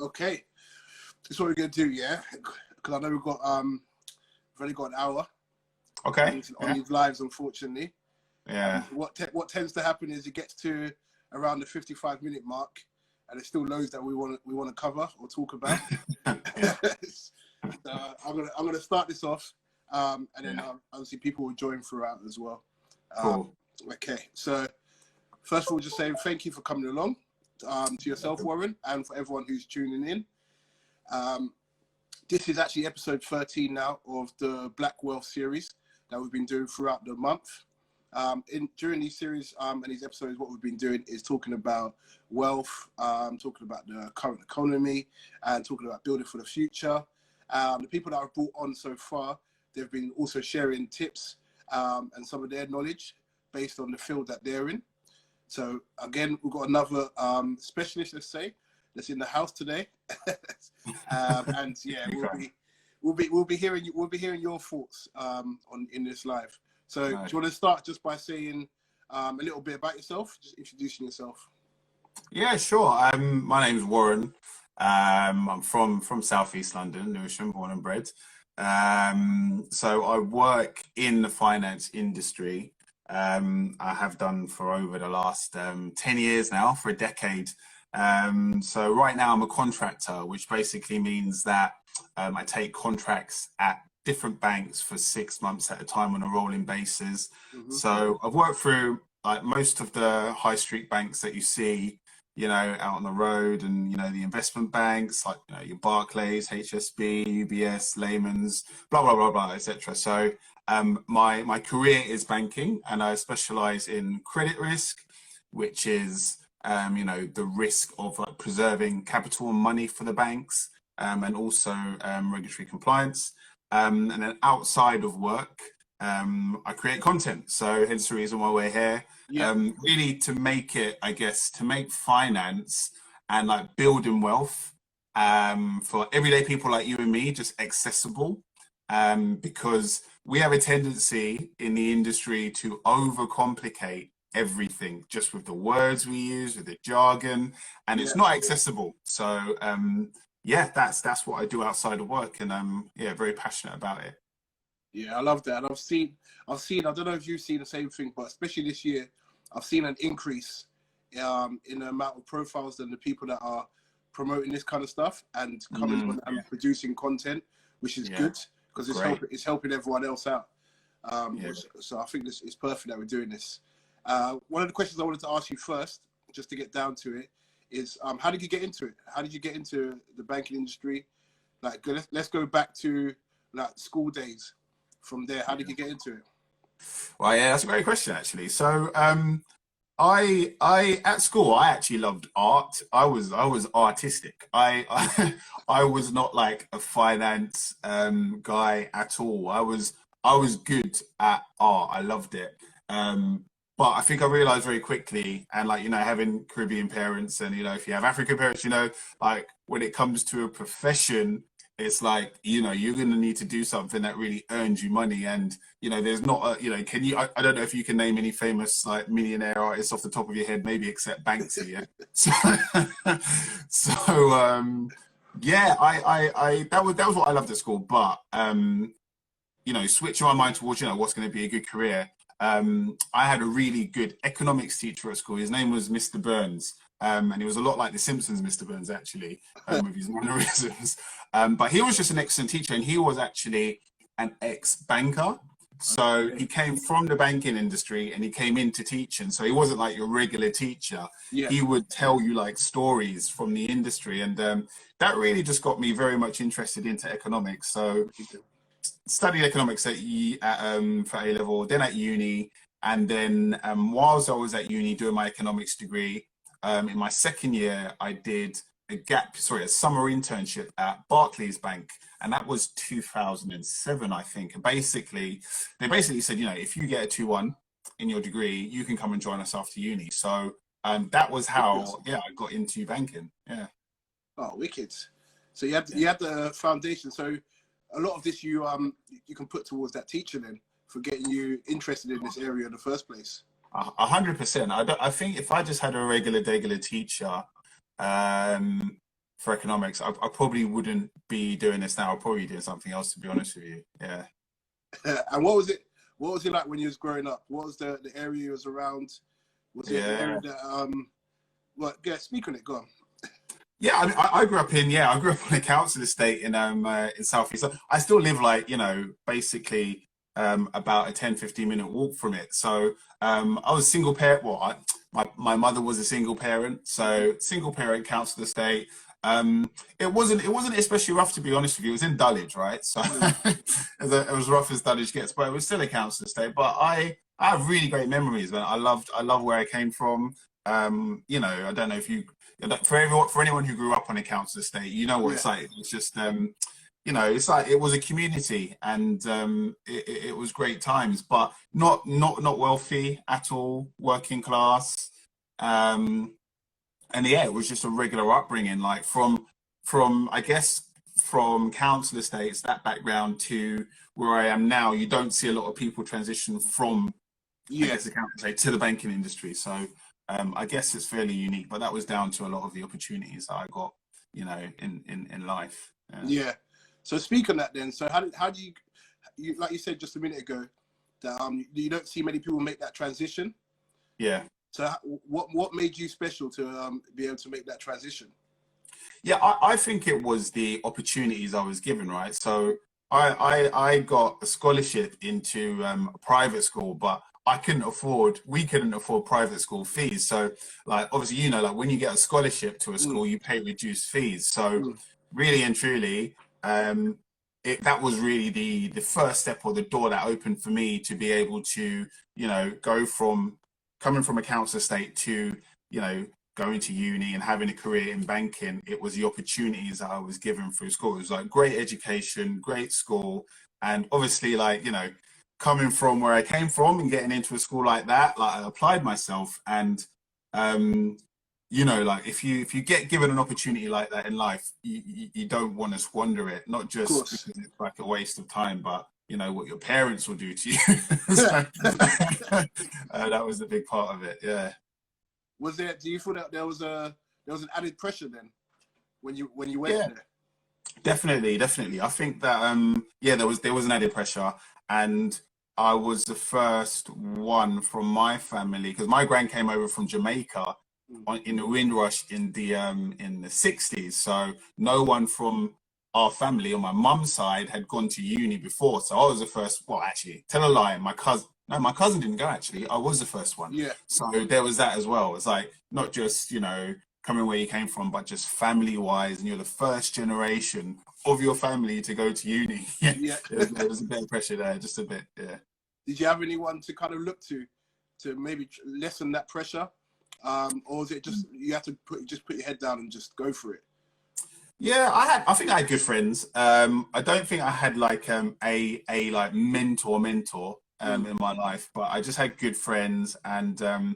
Okay, this is what we're gonna do, yeah? Because I know we've only got an hour. Okay. On these lives, unfortunately. Yeah. What tends to happen is it gets to around the 55-minute mark, and there's still loads that we want to cover or talk about. I'm gonna start this off, and then obviously people will join throughout as well. Cool. Okay, so first of all, just saying thank you for coming along, to yourself, Warren, and for everyone who's tuning in. This is actually episode 13 now of the Black Wealth series that we've been doing throughout the month. During these series and these episodes, what we've been doing is talking about wealth, talking about the current economy, and talking about building for the future. The people that I've brought on so far, they've been also sharing tips and some of their knowledge based on the field that they're in. So again, we've got another specialist, let's say, that's in the house today, and yeah, we'll be hearing your thoughts in this live. So do you want to start just by saying a little bit about yourself, just introducing yourself? Yeah, sure. My name's Warren. I'm from Southeast London, Lewisham, born and bred. So I work in the finance industry. I have done for over the last 10 years now, for a decade. So right now I'm a contractor, which basically means that I take contracts at different banks for 6 months at a time on a rolling basis. So I've worked through like most of the high street banks that you see, out on the road, and the investment banks like your Barclays, HSB, UBS, Lehman's, blah blah blah blah, etc. So my career is banking, and I specialize in credit risk, which is the risk of like preserving capital and money for the banks, and also regulatory compliance. And then outside of work, I create content. So hence the reason why we're here. Really to make it, I guess, to make finance and like building wealth for everyday people like you and me just accessible, because we have a tendency in the industry to overcomplicate everything just with the words we use, with the jargon, and it's not accessible. So yeah, that's what I do outside of work, and I'm very passionate about it. Yeah, I love that. And I've seen, I don't know if you've seen the same thing, but especially this year, I've seen an increase in the amount of profiles and the people that are promoting this kind of stuff and coming on and producing content, which is good, because it's helping everyone else out. So I think it's perfect that we're doing this. One of the questions I wanted to ask you first, just to get down to it, is how did you get into it? How did you get into the banking industry? Like, let's go back to like school days. From there, how did you get into it? Well, yeah, that's a great question, actually. So I at school I actually loved art. I was artistic. I was not like a finance guy at all. I was good at art. I loved it. But I think I realized very quickly, and like, having Caribbean parents, and if you have African parents, like when it comes to a profession, it's like, you're going to need to do something that really earns you money. And, there's not a, can you, I don't know if you can name any famous like millionaire artists off the top of your head, maybe except Banksy. Yeah. Yeah, that was what I loved at school. But, switching my mind towards, what's going to be a good career. I had a really good economics teacher at school. His name was Mr. Burns. And he was a lot like the Simpsons Mr. Burns, actually, with his mannerisms. But he was just an excellent teacher, and he was actually an ex-banker. So he came from the banking industry and he came into teaching. So he wasn't like your regular teacher. He would tell you like stories from the industry. And that really just got me very much interested into economics. So studied economics for A level, then at uni. And then whilst I was at uni doing my economics degree, in my second year, I did a summer internship at Barclays Bank, and that was 2007, I think. And they basically said, if you get a 2-1 in your degree, you can come and join us after uni. So that was how, I got into banking. Yeah. Oh, wicked. So you had the foundation. So a lot of this you can put towards that teacher then, for getting you interested in this area in the first place. 100%. I think if I just had a regular teacher, for economics, I probably wouldn't be doing this now. I'll probably be doing something else, to be honest with you. Yeah. And what was it? What was it like when you was growing up? What was the area you was around? Was it the area that well, yeah, speak on it. Go on. Yeah, I mean, I grew up I grew up on a council estate in South East. I still live like, basically about a 10-15 minute walk from it. So I was single parent. Well, my mother was a single parent, so single parent council estate. It wasn't especially rough, to be honest with you. It was in Dulwich, right? So it was rough as Dulwich gets, but it was still a council estate. But I have really great memories, man. I love where I came from. I don't know if you, for anyone who grew up on a council estate, you know what it's like. It's just it's like it was a community, and it was great times, but not wealthy at all, working class. And yeah, it was just a regular upbringing, like from I guess from council estates, that background, to where I am now. You don't see a lot of people transition from I guess the council estate to the banking industry. So I guess it's fairly unique, but that was down to a lot of the opportunities that I got, in life. Yeah. So speak on that then. So how do you like you said just a minute ago that you don't see many people make that transition? Yeah. So what made you special to be able to make that transition? Yeah, I think it was the opportunities I was given, right? So I got a scholarship into a private school, but we couldn't afford private school fees. So like, obviously, like when you get a scholarship to a school, you pay reduced fees. So really and truly, that was really the first step, or the door that opened for me to be able to, go from coming from a council estate to, going to uni and having a career in banking. It was the opportunities that I was given through school. It was like great education, great school. And obviously, like, coming from where I came from and getting into a school like that, like I applied myself. And, like if you get given an opportunity like that in life, you don't want to squander it, not just because it's like a waste of time, but what your parents will do to you. So, that was the big part of it. Yeah. Do you feel that there was an added pressure then when you went there? Definitely. I think that there was an added pressure, and I was the first one from my family, because my grand came over from Jamaica in the Windrush in the 60s. So no one from our family on my mum's side had gone to uni before. So I was the first. Well, actually, tell a lie. My cousin didn't go, actually. I was the first one. Yeah. So there was that as well. It's like not just, coming where you came from, but just family wise, and you're the first generation of your family to go to uni. Yeah. There was a bit of pressure there, just a bit. Yeah. Did you have anyone to kind of look to maybe lessen that pressure? Or was it just you have to put your head down and just go for it? Yeah, I think I had good friends. I don't think I had like a like mentor in my life, but I just had good friends. And there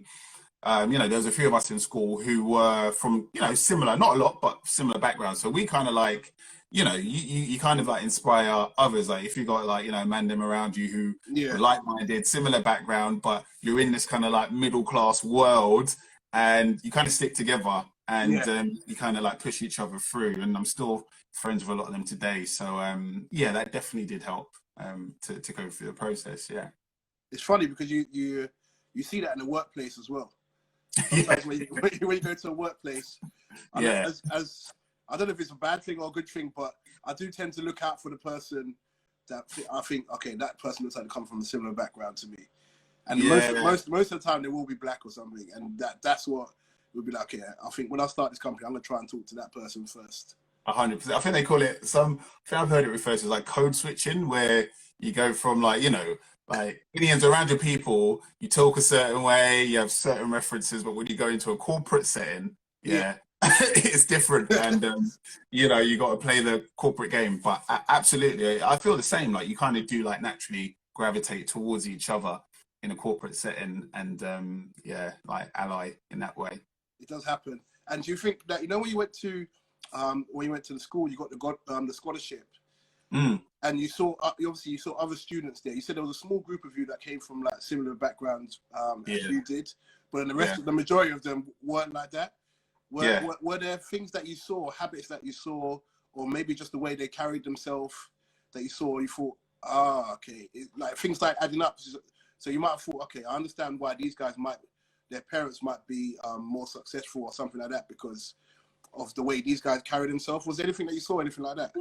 was a few of us in school who were from, similar, not a lot, but similar backgrounds. So we kind of like, you kind of like inspire others. Like if you got like, mandem around you who are like-minded, similar background, but you're in this kind of like middle class world, and you kind of stick together, and you kind of like push each other through. And I'm still friends with a lot of them today. So that definitely did help to go through the process. Yeah. It's funny because you see that in the workplace as well. Sometimes when you go to a workplace, as I don't know if it's a bad thing or a good thing, but I do tend to look out for the person that I think, okay, that person looks like they come from a similar background to me. And most of the time they will be black or something, and that's what we'll be like. Okay, I think when I start this company, I'm gonna try and talk to that person first. 100%. I think they call it I think I've heard it referred to as like code switching, where you go from like, like Indians around your people, you talk a certain way, you have certain references, but when you go into a corporate setting, it's different. And you got to play the corporate game. But absolutely, I feel the same. Like you kind of do like naturally gravitate towards each other in a corporate setting, and like ally in that way. It does happen. And do you think that when you went to the school, you got the scholarship, and you saw obviously you saw other students there. You said there was a small group of you that came from like similar backgrounds as you did, but then the majority of them weren't like that. Yeah. Were there things that you saw, habits that you saw, or maybe just the way they carried themselves that you saw, you thought, okay, like things like adding up. So you might have thought, okay, I understand why these guys their parents might be more successful or something like that because of the way these guys carry themselves. Was there anything that you saw, anything like that?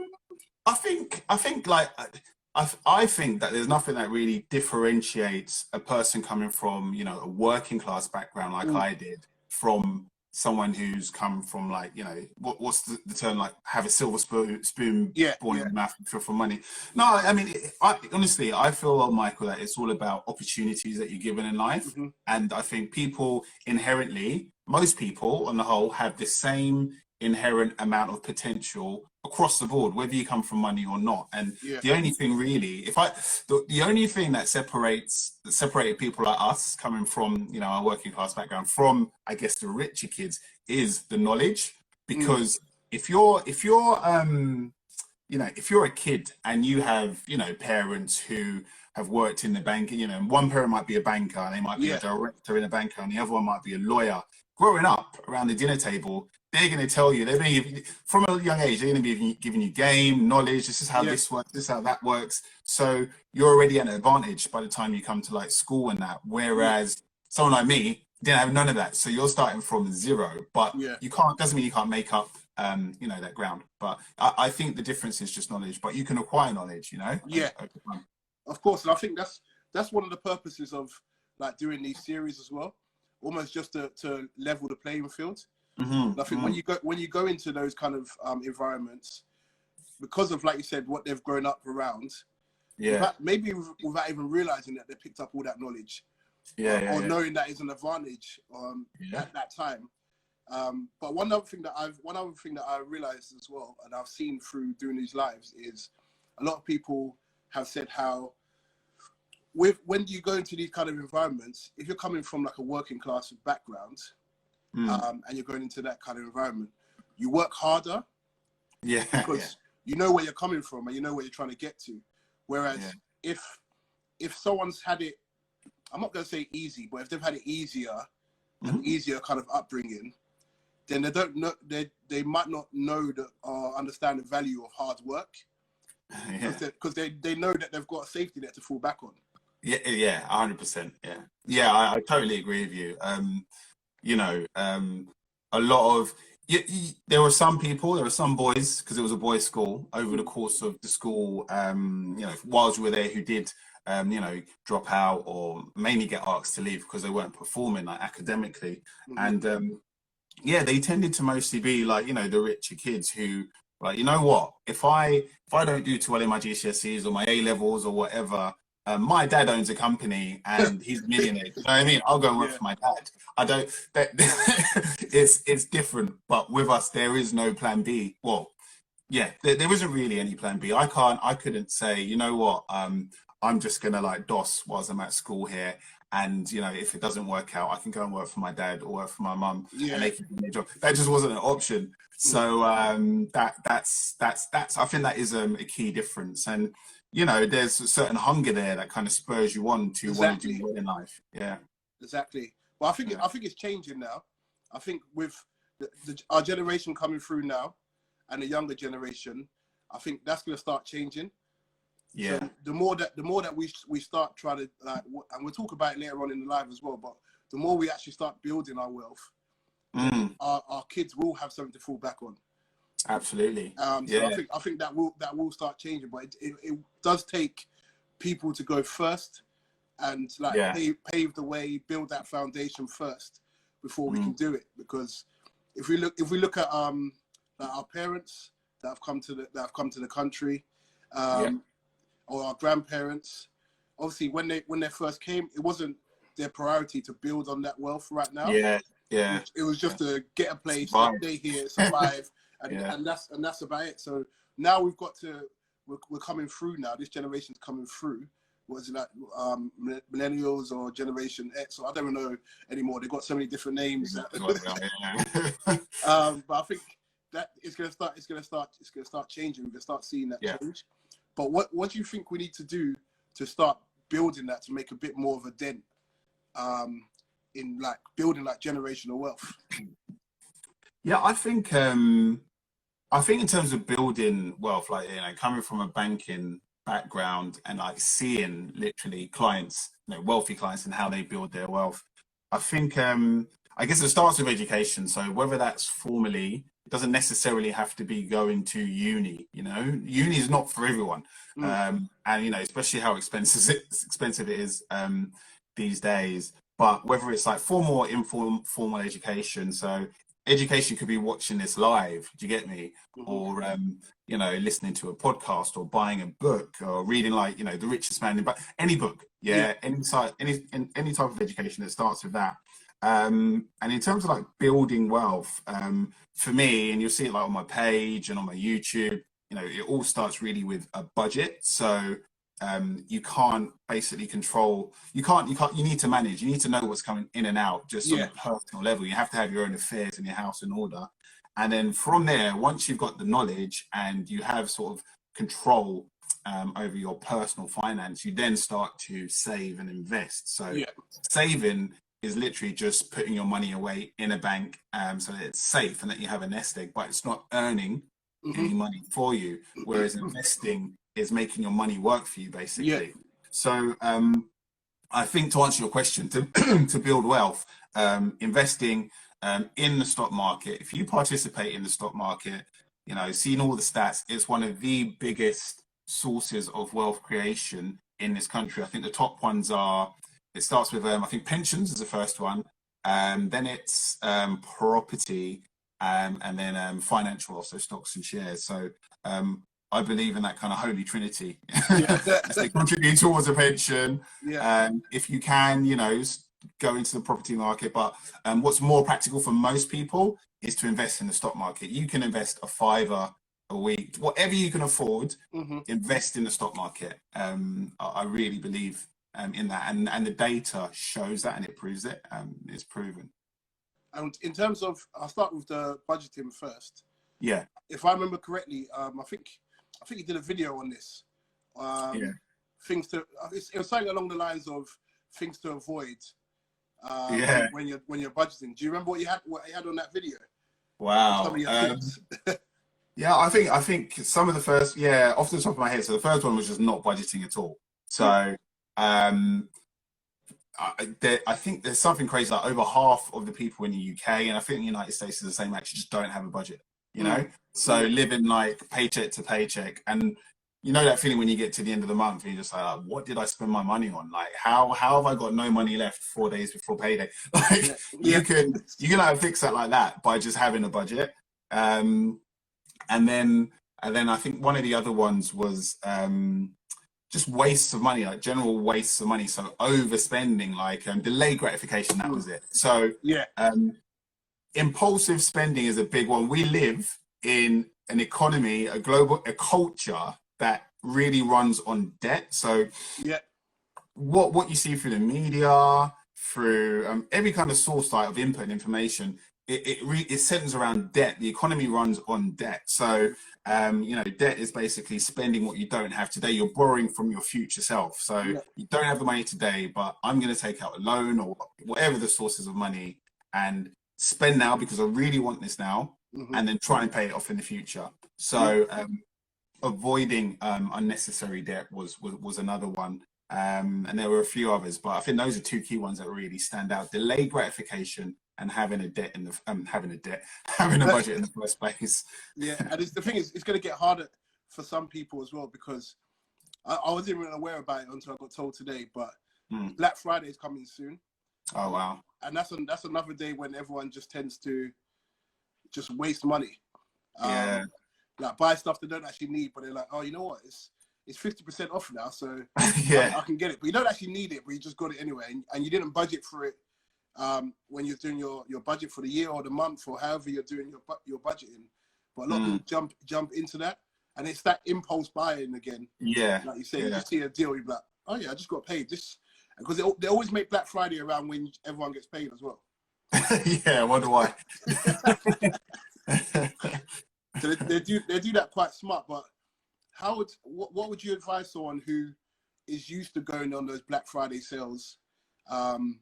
I think like I think that there's nothing that really differentiates a person coming from, you know, a working class background like I did from someone who's come from, like, you know, what's the term, like, have a silver spoon born in the mouth for money. No, I mean, honestly, I feel, Michael, that it's all about opportunities that you're given in life. And I think people inherently, most people on the whole, have the same inherent amount of potential across the board, whether you come from money or not. And the only thing really, the only thing that separated people like us coming from, you know, our working class background from, I guess, the richer kids is the knowledge. Because if you're you know, if you're a kid and you have, you know, parents who have worked in the bank, you know, one parent might be a banker and they might be a director in a bank, and the other one might be a lawyer. Growing up around the dinner table, they're going to tell you, they're going to, from a young age, they're going to be giving you game, knowledge. This is how this works, this is how that works. So you're already at an advantage by the time you come to like school and that. Whereas someone like me didn't have none of that. So you're starting from zero, but you can't, doesn't mean you can't make up, you know, that ground. But I think the difference is just knowledge, but you can acquire knowledge, you know? Of course. And I think that's one of the purposes of like doing these series as well, almost just to level the playing field. I think when you go into those kind of environments, because of, like you said, what they've grown up around, maybe without even realizing that they picked up all that knowledge, or knowing that is an advantage at that time. But one other thing that I realized as well, and I've seen through doing these lives, is a lot of people have said how when you go into these kind of environments, if you're coming from like a working class background, and you're going into that kind of environment, you work harder because you know where you're coming from and you know where you're trying to get to. Whereas if someone's had it, I'm not going to say easy, but if they've had it easier, an easier kind of upbringing, then they don't know, they might not know understand the value of hard work, because they know that they've got a safety net to fall back on. 100%. I totally agree with you. You know, a lot of there were some boys, because it was a boys' school, over the course of the school, you know, whilst we were there, who did you know, drop out or mainly get asked to leave because they weren't performing like academically. And they tended to mostly be like, you know, the richer kids who, like, you know what, if I don't do too well in my GCSEs or my A levels or whatever, my dad owns a company and he's a millionaire. You know what I mean? I'll go and work for my dad. I don't. It's different. But with us, there is no plan B. Well, there isn't really any plan B. I couldn't say, you know what, I'm just gonna like DOS whilst I'm at school here, and you know, if it doesn't work out, I can go and work for my dad or work for my mum, and they can give me a job. That just wasn't an option. So that's I think that is a key difference. And you know, there's a certain hunger there that kind of spurs you on to want to do well in life. Exactly. Well, I think it's changing now. I think with our generation coming through now, and the younger generation, I think that's going to start changing. So the more that we start trying to, and we'll talk about it later on in the live as well, but the more we actually start building our wealth, our kids will have something to fall back on. Absolutely. So I think that will start changing, but it does take people to go first and pave the way, build that foundation first before we can do it. Because if we look at our parents that have come to the country, or our grandparents, obviously when they first came, it wasn't their priority to build on that wealth right now. It was just to get a place, stay here, survive, and that's about it. So now we're coming through now. This generation's coming through. What is it, like millennials or Generation X? Or I don't know anymore. They've got so many different names. But I think that it's gonna start changing. We're gonna start seeing that change. But what do you think we need to do to start building that, to make a bit more of a dent in like building like generational wealth? Yeah, I think in terms of building wealth, like, coming from a banking background and like seeing literally clients, wealthy clients and how they build their wealth, I think I guess it starts with education. So whether that's formally, it doesn't necessarily have to be going to uni. Uni is not for everyone, Mm. and especially how expensive it is these days. But whether it's like formal or informal education, so education could be watching this live. Do you get me? Mm-hmm. Or listening to a podcast or buying a book or reading like The Richest Man in but any book. Yeah. Yeah, any type of education that starts with that. And in terms of like building wealth, for me, and you'll see it like on my page and on my YouTube, it all starts really with a budget. So you can't basically control, you need to manage, you need to know what's coming in and out just on Yeah. a personal level. You have to have your own affairs and your house in order. And then from there, once you've got the knowledge and you have sort of control over your personal finance, you then start to save and invest. So Yeah. saving is literally just putting your money away in a bank so that it's safe and that you have a nest egg, but it's not earning any Mm-hmm. money for you. Whereas investing is making your money work for you, Yeah. basically. So I think to answer your question, to to build wealth, investing in the stock market. If you participate in the stock market, seeing all the stats, it's one of the biggest sources of wealth creation in this country. I think the top ones are. It starts with I think pensions is the first one, then it's property, and then financial, also stocks and shares. So I believe in that kind of holy trinity. Yeah. As they contribute towards a pension. Yeah. If you can, go into the property market. But what's more practical for most people is to invest in the stock market. You can invest a fiver a week, whatever you can afford, Mm-hmm. invest in the stock market. I really believe in that. And the data shows that and it proves it. It's proven. And in terms of, I'll start with the budgeting first. Yeah. If I remember correctly, I think you did a video on this. Yeah. Things to, it was something along the lines of things to avoid Yeah. when you're budgeting. Do you remember what you had on that video? Wow. Some of your tips. Yeah, I think some of the first, off the top of my head. So the first one was just not budgeting at all. So I think there's something crazy, like over half of the people in the UK, and I think the United States is the same, actually just don't have a budget, So living like paycheck to paycheck. And that feeling when you get to the end of the month and you're just like, what did I spend my money on? Like, how have I got no money left 4 days before payday? Like, you can like fix that like that by just having a budget. And then I think one of the other ones was just wastes of money, like general wastes of money. So overspending, like delayed gratification, that was it. So impulsive spending is a big one. We live in an economy, a culture that really runs on debt. So what you see through the media, through every kind of source type of input and information, it centers around debt. The economy runs on debt. So debt is basically spending what you don't have today. You're borrowing from your future self. So you don't have the money today, but I'm going to take out a loan or whatever the sources of money and spend now because I really want this now, and then try and pay it off in the future. So avoiding unnecessary debt was another one. And there were a few others, but I think those are two key ones that really stand out: delayed gratification and having a budget in the first place. Yeah, and the thing is, it's going to get harder for some people as well, because I wasn't even aware about it until I got told today. But Black Friday is coming soon. Oh wow! And that's another day when everyone just tends to just waste money. Like buy stuff they don't actually need, but they're like, oh, you know what? It's 50% off now, so I can get it. But you don't actually need it, but you just got it anyway, and you didn't budget for it when you're doing your budget for the year or the month or however you're doing your budgeting. But a lot of people jump into that, and it's that impulse buying again. Yeah, like you say, you just see a deal, you're like, oh yeah, I just got paid this, because they always make Black Friday around when everyone gets paid as well. Yeah, I wonder why. So they do that quite smart. But what would you advise someone who is used to going on those Black Friday sales, and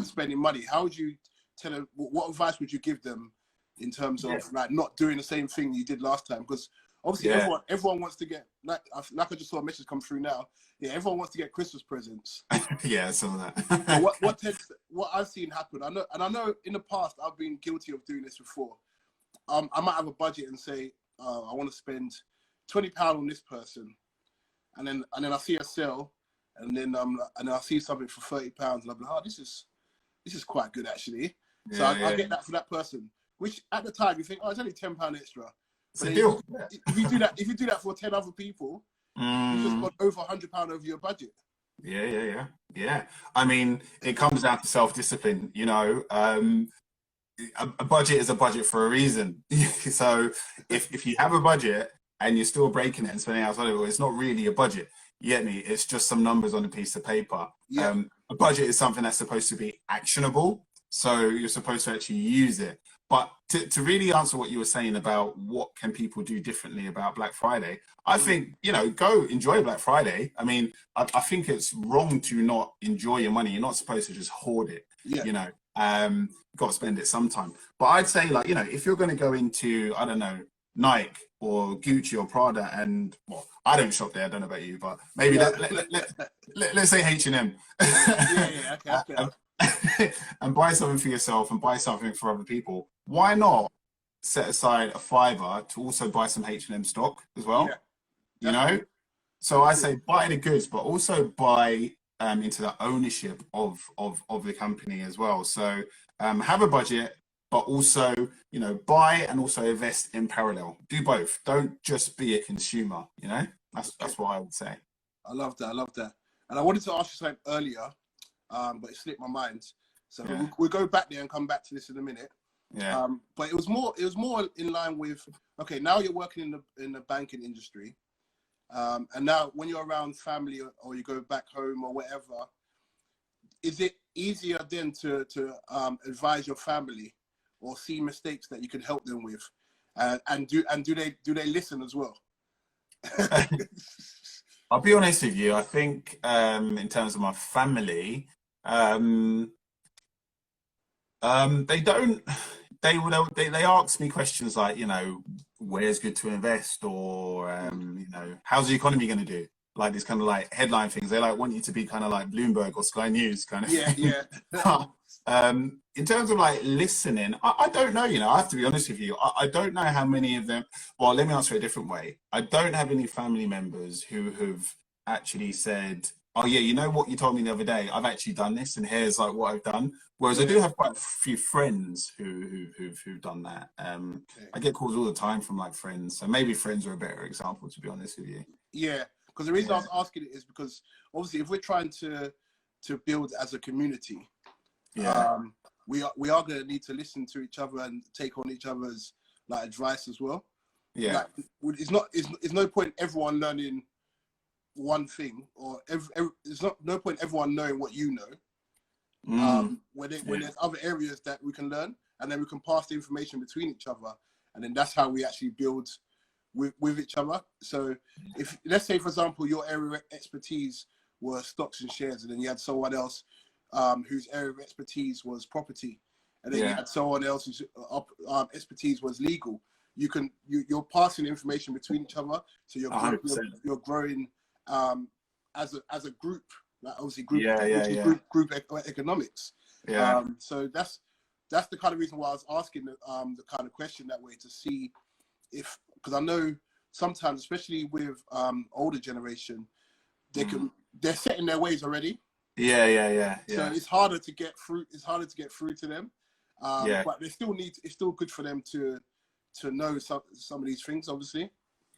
spending money? How would you tell them, what advice would you give them in terms of like not doing the same thing you did last time? Because obviously everyone wants to get, like I just saw a message come through now. Yeah, everyone wants to get Christmas presents. Yeah, some of that. But what I've seen happen, I know in the past I've been guilty of doing this before. I might have a budget and say I want to spend £20 on this person, and then I see a sale, and then I see something for £30, and I'm like, oh, this is quite good actually. So I get that for that person, which at the time you think, oh, it's only £10 extra. It's a deal. If you do that for 10 other people, you just got over £100 over your budget. Yeah. I mean, it comes down to self-discipline. You know, a budget is a budget for a reason. So if you have a budget and you're still breaking it and spending outside of it, it's not really a budget. You get me? It's just some numbers on a piece of paper. Yeah. A budget is something that's supposed to be actionable. So you're supposed to actually use it. But to really answer what you were saying about what can people do differently about Black Friday, I think, you know, go enjoy Black Friday. I mean, I think it's wrong to not enjoy your money. You're not supposed to just hoard it. Yeah. You know, you've got to spend it sometime. But I'd say, like, you know, if you're going to go into, I don't know, Nike or Gucci or Prada, and well, I don't shop there. I don't know about you, but maybe let's say H&M. Okay. And buy something for yourself and buy something for other people. Why not set aside a £5 to also buy some H&M stock as well? Yeah, you know, so I say buy the goods, but also buy into the ownership of the company as well. So have a budget, but also, you know, buy and also invest in parallel. Do both. Don't just be a consumer. You know, that's what I would say. I love that. And I wanted to ask you something earlier, but it slipped my mind. So we'll go back there and come back to this in a minute. Yeah. But it was more in line with, okay, now you're working in the banking industry, and now when you're around family or you go back home or whatever, is it easier then to advise your family or see mistakes that you can help them with, and do they listen as well? I'll be honest with you. I think in terms of my family, they don't. They ask me questions like, you know, where's good to invest, or you know, how's the economy going to do? Like this kind of like headline things. They like want you to be kind of like Bloomberg or Sky News kind of. Yeah. In terms of like listening, I don't know. You know, I have to be honest with you. I don't know how many of them. Well, let me answer it a different way. I don't have any family members who have actually said, oh yeah, you know what you told me the other day, I've actually done this and here's like what I've done. Whereas I do have quite a few friends who've done that. I get calls all the time from like friends, so maybe friends are a better example, to be honest with you. Yeah, because the reason I was asking it is because obviously if we're trying to build as a community, we are going to need to listen to each other and take on each other's like advice as well. Yeah, like, it's no point everyone learning one thing, or there's no point everyone knowing what you know. When there's other areas that we can learn, and then we can pass the information between each other, and then that's how we actually build with each other. So if, let's say for example, your area of expertise was stocks and shares, and then you had someone else whose area of expertise was property, and then you had someone else whose expertise was legal, you're passing information between each other, so you're growing as a group, like obviously group economics. So that's the kind of reason why I was asking the kind of question that way, to see if, because I know sometimes, especially with older generation, they're set in their ways already. Yeah. So it's harder to get through. It's harder to get through to them. But they still it's still good for them to know some of these things, obviously.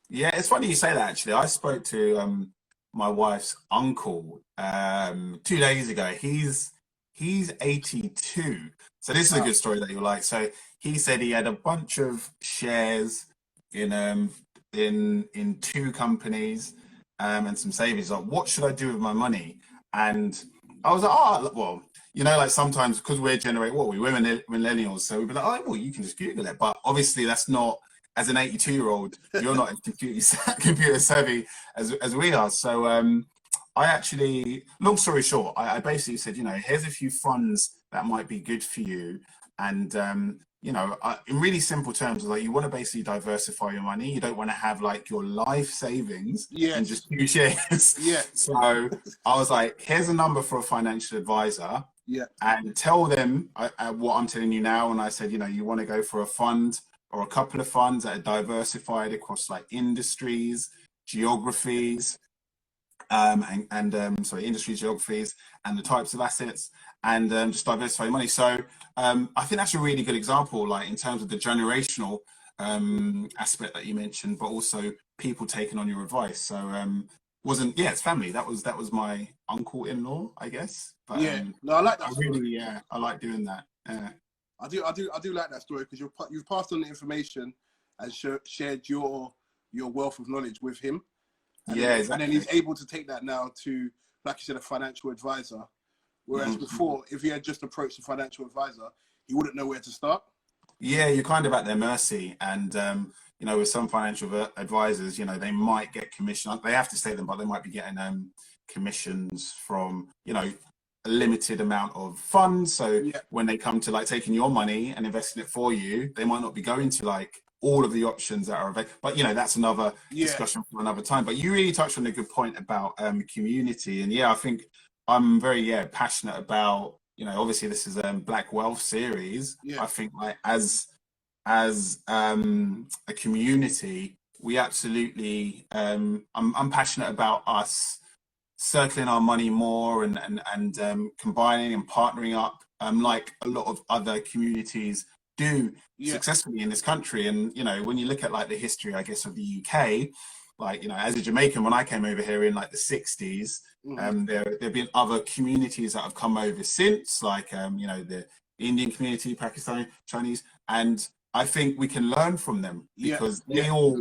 Yeah, it's funny you say that. Actually, I spoke to my wife's uncle 2 days ago. He's 82. So this is a good story that you'll like. So he said he had a bunch of shares in 2 companies and some savings. Like, what should I do with my money? And I was like, oh, well, you know, like sometimes because we're millennials, so we'd be like, oh, well, you can just Google it. But obviously that's not, as an 82-year-old, you're not as computer savvy as we are. So I actually, long story short, I basically said, you know, here's a few funds that might be good for you. And you know, in really simple terms, like you want to basically diversify your money. You don't want to have like your life savings in Yes. just two shares. Yeah. So I was like, here's a number for a financial advisor, Yeah. and tell them what I'm telling you now. And I said, you know, you want to go for a fund or a couple of funds that are diversified across like industries, geographies, sorry, industry geographies and the types of assets, and just diversify money. So I think that's a really good example, like in terms of the generational aspect that you mentioned, but also people taking on your advice. So wasn't it's family. That was my uncle-in-law, I guess. But Yeah. No, I like I that really, story. I like doing that. I do like that story because you've passed on the information and shared your wealth of knowledge with him, and Yeah, and then exactly. he's able to take that now to, like you said, a financial advisor. Whereas before, if he had just approached a financial advisor, he wouldn't know where to start. Yeah, you're kind of at their mercy. And, you know, with some financial advisors, you know, they might get commission. They have to say them, but they might be getting commissions from, you know, a limited amount of funds. So Yeah. when they come to like taking your money and investing it for you, they might not be going to like all of the options that are available. But, you know, that's another Yeah. discussion for another time. But you really touched on a good point about community. And yeah, I think I'm very, passionate about, you know, obviously this is a Black Wealth series. Yeah. I think like as a community, we absolutely I'm passionate about us circling our money more and combining and partnering up like a lot of other communities do Yeah. successfully in this country. And you know, when you look at like the history, I guess, of the UK, like, you know, as a Jamaican, when I came over here in like the 60s, there've been other communities that have come over since, like you know, the Indian community, Pakistani, Chinese, and I think we can learn from them because they all,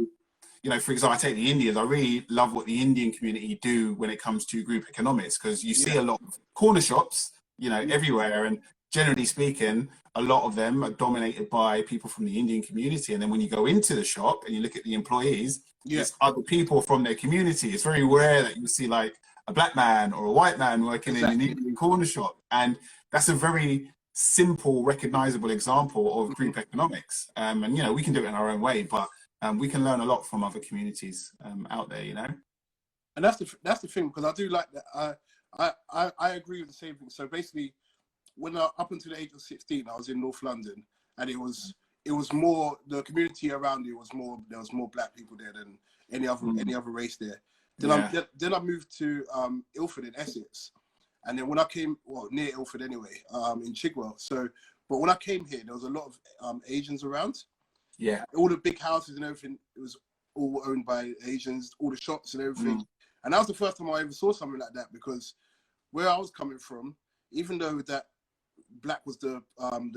you know, for example, I take the Indians. I really love what the Indian community do when it comes to group economics, because you see a lot of corner shops, you know, everywhere. And generally speaking, a lot of them are dominated by people from the Indian community. And then when you go into the shop and you look at the employees, it's other people from their community. It's very rare that you see like a black man or a white man working in an Indian corner shop. And that's a very simple, recognizable example of group economics. And, you know, we can do it in our own way, but we can learn a lot from other communities out there, you know. And that's the thing, because I do like that. I agree with the same thing. So basically, when up until the age of 16, I was in North London, and it was more, the community around it was more, there was more black people there than any other race there. Then I moved to Ilford in Essex, and then when I came, well, near Ilford anyway, in Chigwell. So, but when I came here, there was a lot of Asians around. Yeah. All the big houses and everything, it was all owned by Asians, all the shops and everything. And that was the first time I ever saw something like that, because where I was coming from, even though that black was the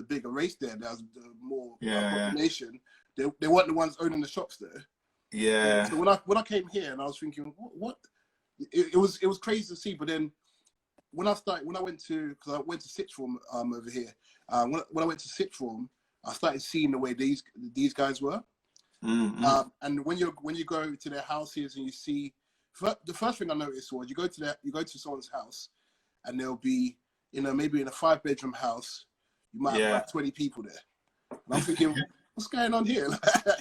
bigger race there, that was the more population, they weren't the ones owning the shops there. Yeah. So when I came here, and I was thinking, what? It was crazy to see. But then when I went to sixth form over here, when I went to sixth form, I started seeing the way these guys were. And when you go to their houses and you see, the first thing I noticed was you go to someone's house, and there'll be, you know, maybe in a 5-bedroom house, you might have like 20 people there. And I'm thinking, what's going on here?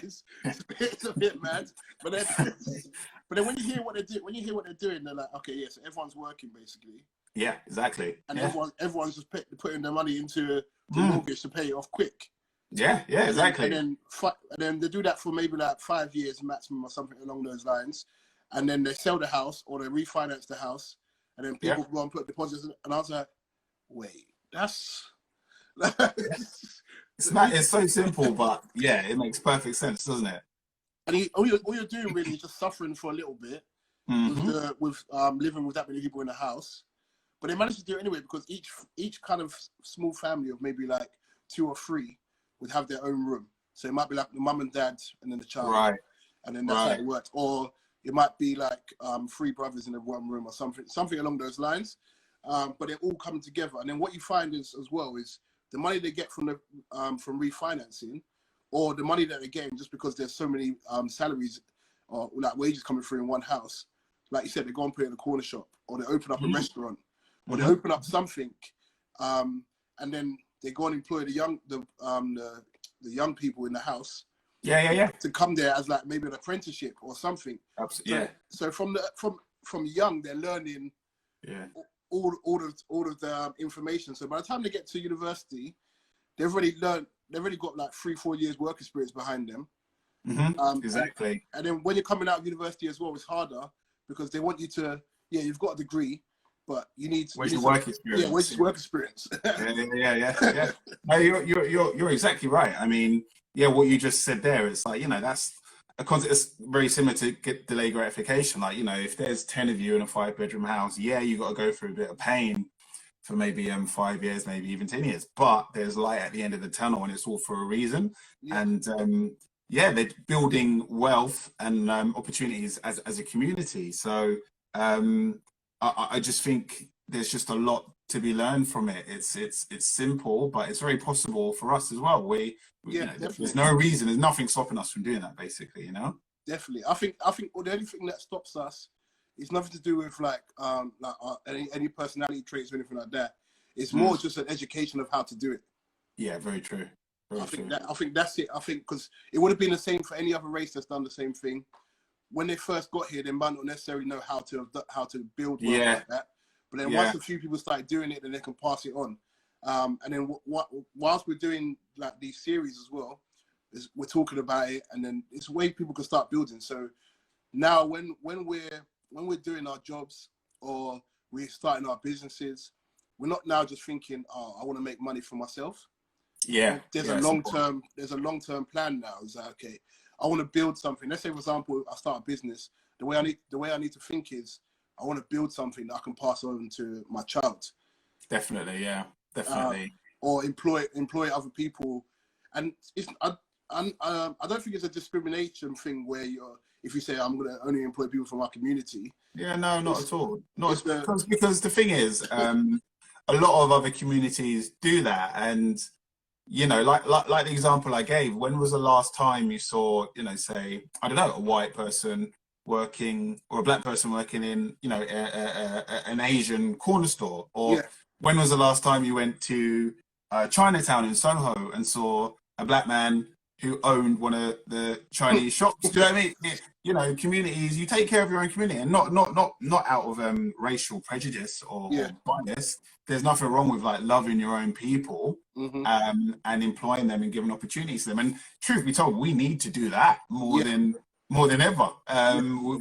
It's a bit mad. But then when you hear what they're doing, they're like, okay, so everyone's working basically. Yeah, exactly. And everyone's just putting their money into the mortgage to pay it off quick. Yeah, exactly. And then they do that for maybe like 5 years maximum or something along those lines. And then they sell the house or they refinance the house. And then people go and put deposits in. And I was like, wait, that's... It's so simple, but yeah, it makes perfect sense, doesn't it? And all you're doing really is just suffering for a little bit with living with that many people in the house. But they managed to do it anyway, because each kind of small family of maybe like 2 or 3 would have their own room. So it might be like the mum and dad and then the child. Right. And then that's how it works. Or it might be like 3 brothers in one room or something along those lines. But they're all coming together. And then what you find is, as well, is the money they get from refinancing, or the money that they're getting just because there's so many salaries or like wages coming through in one house. Like you said, they go and put it in a corner shop, or they open up a restaurant, or they open up something, and then they go and employ the young people in the house. Yeah. To come there as like maybe an apprenticeship or something. Absolutely. So from young, they're learning all of the information. So by the time they get to university, they've already got like 3-4 years work experience behind them. Exactly. And then when you're coming out of university as well, it's harder because they want you to, you've got a degree, but you need where's your work experience? Yeah, where's your work experience? Yeah. No, you're exactly right. I mean, yeah, what you just said there, it's like, that's a concept. It's very similar to get delay gratification. Like, if there's 10 of you in a 5-bedroom house, you got to go through a bit of pain for maybe 5 years, maybe even 10 years, but there's light at the end of the tunnel, and it's all for a reason. And they're building wealth and opportunities as a community. So I just think there's just a lot to be learned from it. It's simple, but it's very possible for us as well. There's no reason, there's nothing stopping us from doing that, basically. Definitely. I think the only thing that stops us is nothing to do with any personality traits or anything like that. It's more just an education of how to do it. Yeah, very true. I think that's it. I think because it would have been the same for any other race that's done the same thing. When they first got here, they might not necessarily know how to build wealth like that. But then once a few people start doing it, then they can pass it on. And then whilst we're doing like these series as well, we're talking about it, and then it's a way people can start building. So now when we're doing our jobs or we're starting our businesses, we're not now just thinking, oh, I want to make money for myself. There's a long-term plan now. It's like, okay, I want to build something. Let's say, for example, I start a business. The way I need to think is, I want to build something that I can pass on to my child. Definitely. Or employ other people, and I don't think it's a discrimination thing where if you say I'm going to only employ people from our community. Yeah, no, not at all. Because the thing is, a lot of other communities do that, and like the example I gave. When was the last time you saw, say, I don't know, a white person working or a black person working in, an Asian corner store? Or when was the last time you went to Chinatown in Soho and saw a black man who owned one of the Chinese shops? Do you know what I mean? Communities, you take care of your own community, and not out of racial prejudice or bias. There's nothing wrong with like loving your own people and employing them and giving opportunities to them. And truth be told, we need to do that more than ever.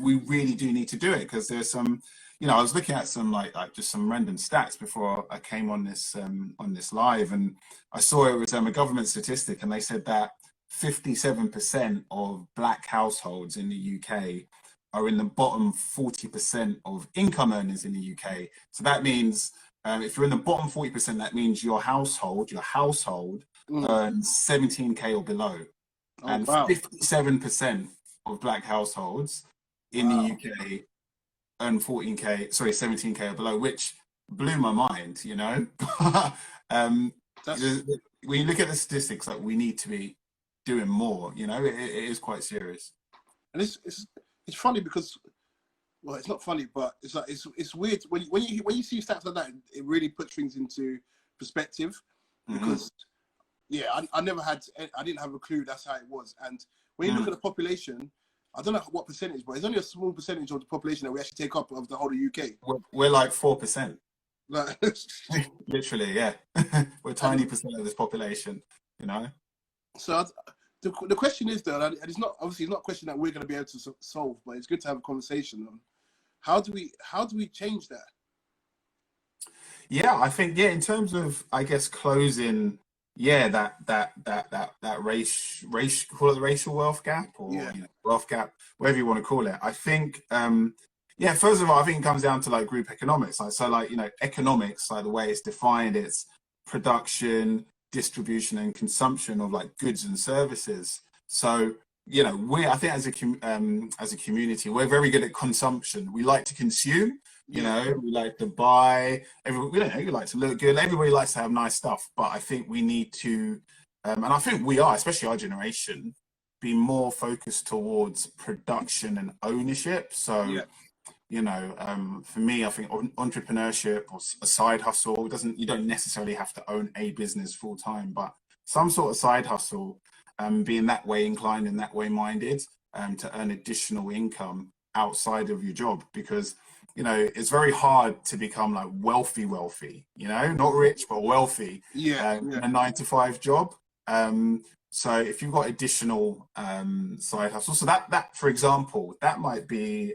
We really do need to do it, because there's some, I was looking at some like just some random stats before I came on this live, and I saw it was a government statistic, and they said that 57% of black households in the UK are in the bottom 40% of income earners in the UK. So that means if you're in the bottom 40%, that means your household earns 17k or below. And 57% of black households in the UK earn 17k or below, which blew my mind, when you look at the statistics, like, we need to be doing more. It is quite serious. And it's funny because, well, it's not funny, but it's like it's weird when you see stats like that. It really puts things into perspective, because I didn't have a clue that's how it was. And when you look at the population, I don't know what percentage, but it's only a small percentage of the population that we actually take up of the whole of the UK. We're like 4%. Literally, yeah. We're tiny percent of this population, So the question is, though, and it's not a question that we're going to be able to solve, but it's good to have a conversation on how do we change that? Yeah, I think in terms of, I guess, closing that race call it the racial wealth gap, or wealth gap, whatever you want to call it. I think first of all, I think it comes down to like group economics. Economics, like the way it's defined, it's production, distribution and consumption of like goods and services. So I think as a community, we're very good at consumption. We like to consume. We like to buy. We like to look good. Everybody likes to have nice stuff. But I think we need to, and I think we are, especially our generation, be more focused towards production and ownership. So, You know, for me, I think entrepreneurship or a side hustle you don't necessarily have to own a business full time, but some sort of side hustle, being that way inclined and that way minded, to earn additional income outside of your job, because you know it's very hard to become like wealthy, you know, not rich but wealthy, Yeah, in yeah, a 9 to 5 job. So if you've got additional side hustle, so that for example, that might be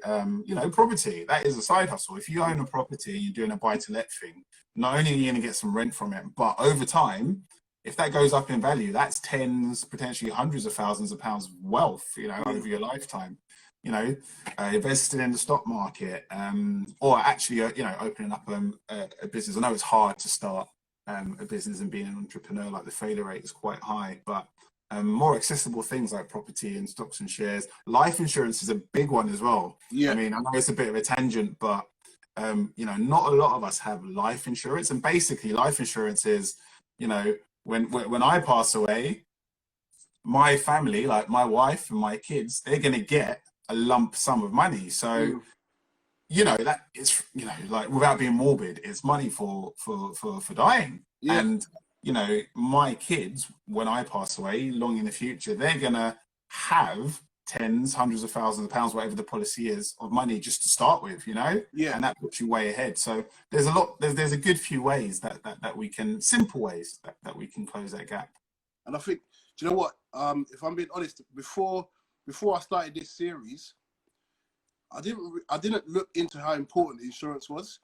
you know, property. That is a side hustle. If you own a property, you're doing a buy to let thing. Not only are you going to get some rent from it, but over time, if that goes up in value, that's tens, potentially hundreds of thousands of pounds of wealth, you know, mm, over your lifetime. You know, invested in the stock market, or actually, you know, opening up a business. I know it's hard to start a business and being an entrepreneur, like the failure rate is quite high, but more accessible things like property and stocks and shares. Life insurance is a big one as well. I yeah, mean, I know it's a bit of a tangent, but you know, not a lot of us have life insurance. And basically, life insurance is, you know, when I pass away, my family, like my wife and my kids, they're going to get a lump sum of money. So mm, you know, that it's, you know, like without being morbid, it's money for dying. yeah. And you know, my kids, when I pass away long in the future, they're gonna have tens, hundreds of thousands of pounds, whatever the policy is, of money just to start with, you know. Yeah, And that puts you way ahead. So there's a good few ways that we can, simple ways that we can close that gap. and I think, do you know what? If I'm being honest, before I started this series, I didn't look into how important insurance was.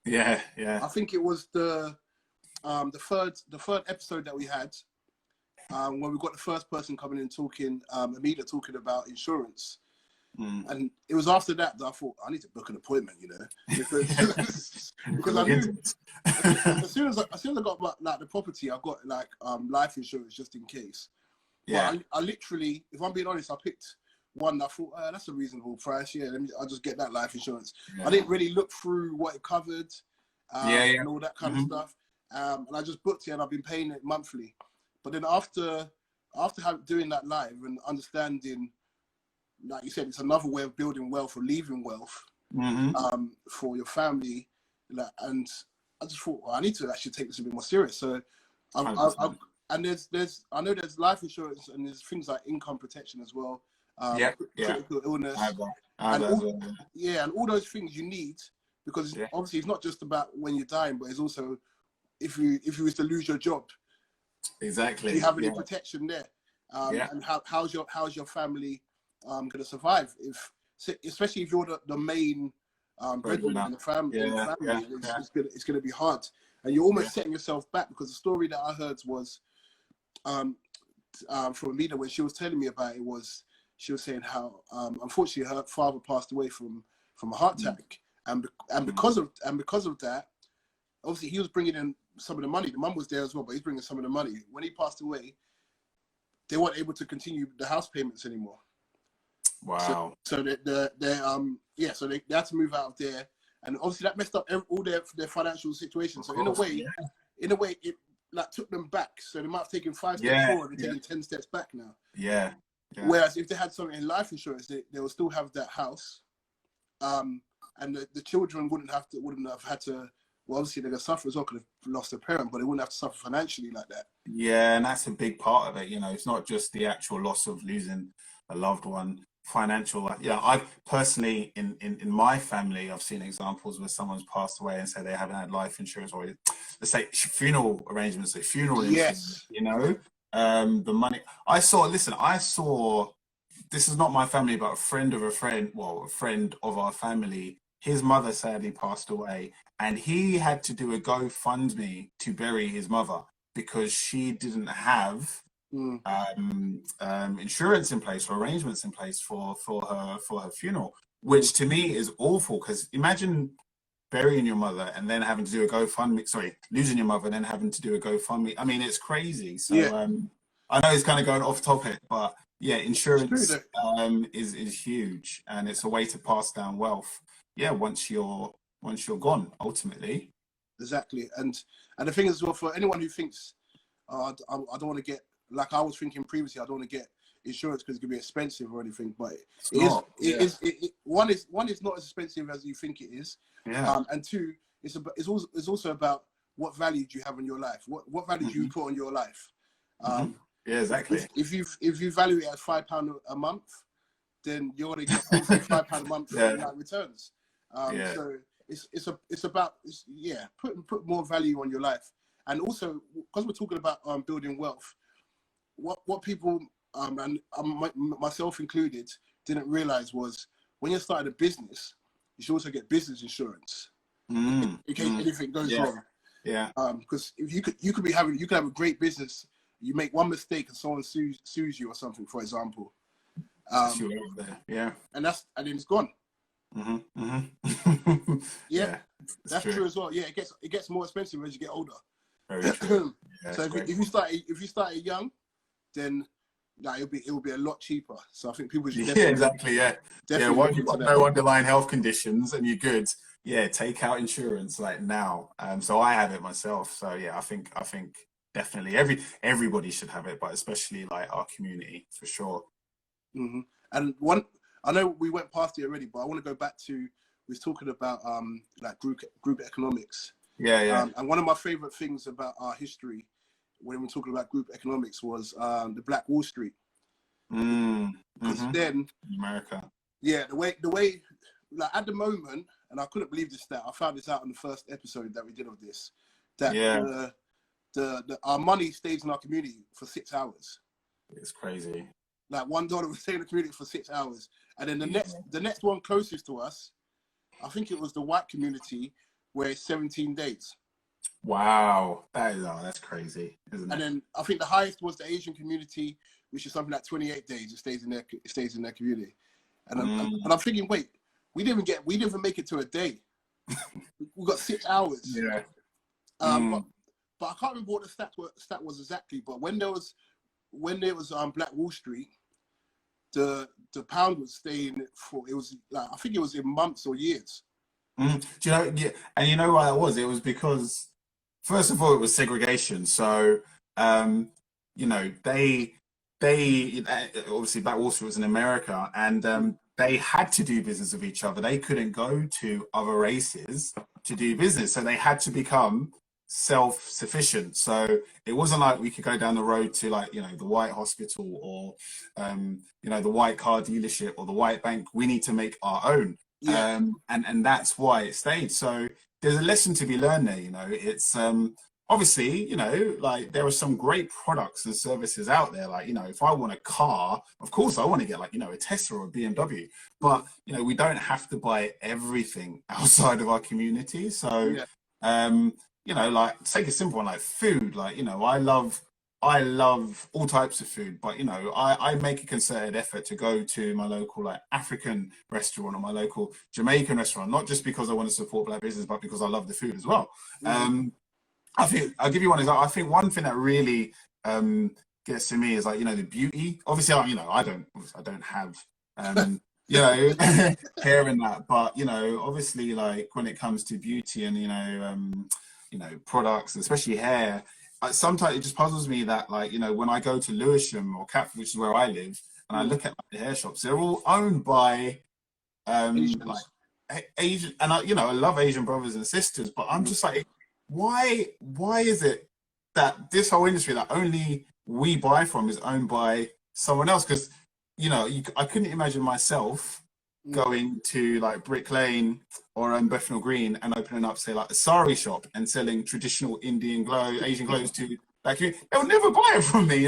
Yeah, yeah. I think it was the third episode that we had, when we got the first person coming in talking, Amida talking about insurance. Mm. And it was after that I thought I need to book an appointment, you know, because I knew as soon as I got like the property, I got like life insurance just in case. Yeah. But I literally, if I'm being honest, I picked one that I thought that's a reasonable price. Yeah, I'll just get that life insurance. Yeah. I didn't really look through what it covered, Yeah. and all that kind of stuff. And I just booked it, and I've been paying it monthly. But then after doing that live and understanding, like you said, it's another way of building wealth or leaving wealth for your family. And I just thought, well, I need to actually take this a bit more serious. So, and I know there's life insurance and there's things like income protection as well. Critical illness, and all those things you need, because obviously it's not just about when you're dying, but it's also if you was to lose your job. Exactly. Do you have any protection there? And how's your family going to survive, especially if you're the main breadwinner in the family? It's going to be hard, and you're almost setting yourself back, because the story that I heard was from Amina, when she was telling me about it, was she was saying how unfortunately her father passed away from a heart attack, and because of that, obviously he was bringing in some of the money. The mum was there as well, but he's bringing some of the money. When he passed away, they weren't able to continue the house payments anymore. Wow. So they had to move out of there, and obviously that messed up all their financial situation. So in a way, it like took them back. So they might have taken 5 steps forward and taken 10 steps back now. Yeah. Whereas if they had something in life insurance, they will still have that house, and the children wouldn't have had to. Well, obviously they're gonna suffer as well because they've lost a parent, but they wouldn't have to suffer financially like that. Yeah, and that's a big part of it. You know, it's not just the actual loss of losing a loved one. Financial, I've personally in my family, I've seen examples where someone's passed away and say they haven't had life insurance, or let's say funeral arrangements, like funeral insurance. You know, the money. I saw. This is not my family, but a friend of a friend of our family. His mother sadly passed away, and he had to do a GoFundMe to bury his mother because she didn't have insurance in place or arrangements in place for her funeral, which to me is awful, because imagine burying your mother and then having to do a GoFundMe, losing your mother and then having to do a GoFundMe. I mean, it's crazy. So I know it's kind of going off topic, but insurance is huge, and it's a way to pass down wealth once you're gone, ultimately. Exactly. And the thing is, as well, for anyone who thinks I don't want to get, like I was thinking previously, I don't want to get insurance because it can be expensive or anything, but one is not as expensive as you think it is. Yeah. And two, it's also about what value do you have in your life? What value do you put on your life? Yeah, exactly. If you value it at £5 a month, then you're gonna get obviously £5 a month in like returns. So it's about put more value on your life, and also because we're talking about building wealth, what people and myself included didn't realize was when you're starting a business, you should also get business insurance in case anything goes wrong. Yeah. Because if you could have a great business, you make one mistake and someone sues you or something, for example. Yeah. And then it's gone. Yeah, that's true as well. Yeah, it gets more expensive as you get older. Very true. Yeah, so if you start young, then it will be a lot cheaper. So I think people should exactly. Definitely once you've got no underlying health conditions and you're good, take out insurance like now. So I have it myself. So I think definitely everybody should have it, but especially like our community for sure. And I know we went past it already, but I want to go back to we was talking about like group economics. And one of my favorite things about our history when we're talking about group economics was the Black Wall Street. Because then America. Yeah, the way like at the moment, and I couldn't believe this stat. I found this out on the first episode that we did of this. That our money stays in our community for 6 hours. It's crazy. Like $1 will stay in the community for 6 hours, and then the next one closest to us, I think it was the white community, where it's 17 days. Wow, that's crazy, isn't it? And then I think the highest was the Asian community, which is something like 28 days. It stays in their community, and I'm thinking, wait, we didn't even make it to a day. We got 6 hours. Yeah. But I can't remember what the stat was exactly. But when there was Black Wall Street, the pound was staying for, it was like, I think it was in months or years. Do you know? Yeah, and you know why that was? It was because, first of all, it was segregation. So, they obviously Black Wall Street was in America, and they had to do business with each other. They couldn't go to other races to do business, so they had to become self-sufficient. So it wasn't like we could go down the road to the white hospital or the white car dealership or the white bank. We need to make our own. And that's why it stayed. So there's a lesson to be learned there. It's obviously, there are some great products and services out there. If I want a car, of course I want to get a Tesla or a BMW, but we don't have to buy everything outside of our community. So take a simple one like food. I love all types of food, but I make a concerted effort to go to my local African restaurant or my local Jamaican restaurant, not just because I want to support Black business, but because I love the food as well. I think I'll give you one example. I think one thing that really gets to me is the beauty. Obviously, I don't have hair in that, but obviously when it comes to beauty and products, especially hair, sometimes it just puzzles me that when I go to Lewisham or Catford, which is where I live, and I look at the hair shops, they're all owned by Asian, and I love Asian brothers and sisters, but I'm just why is it that this whole industry that only we buy from is owned by someone else? Because I couldn't imagine myself going to Brick Lane or Bethnal Green and opening up, say, a sari shop and selling traditional Asian clothes to they'll never buy it from me,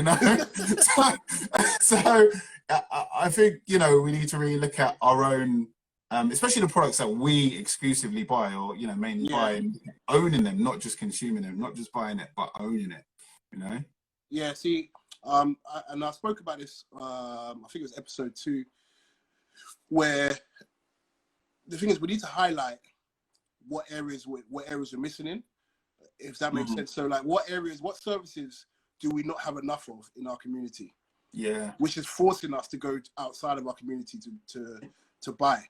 So I think we need to really look at our own, especially the products that we exclusively buy or mainly buy, and owning them, not just consuming them, not just buying it, but owning it. Yeah. See, and I spoke about this. I think it was episode 2. Where the thing is, we need to highlight what areas we're missing in, if that makes sense. So what services do we not have enough of in our community? Yeah. Which is forcing us to go outside of our community to buy.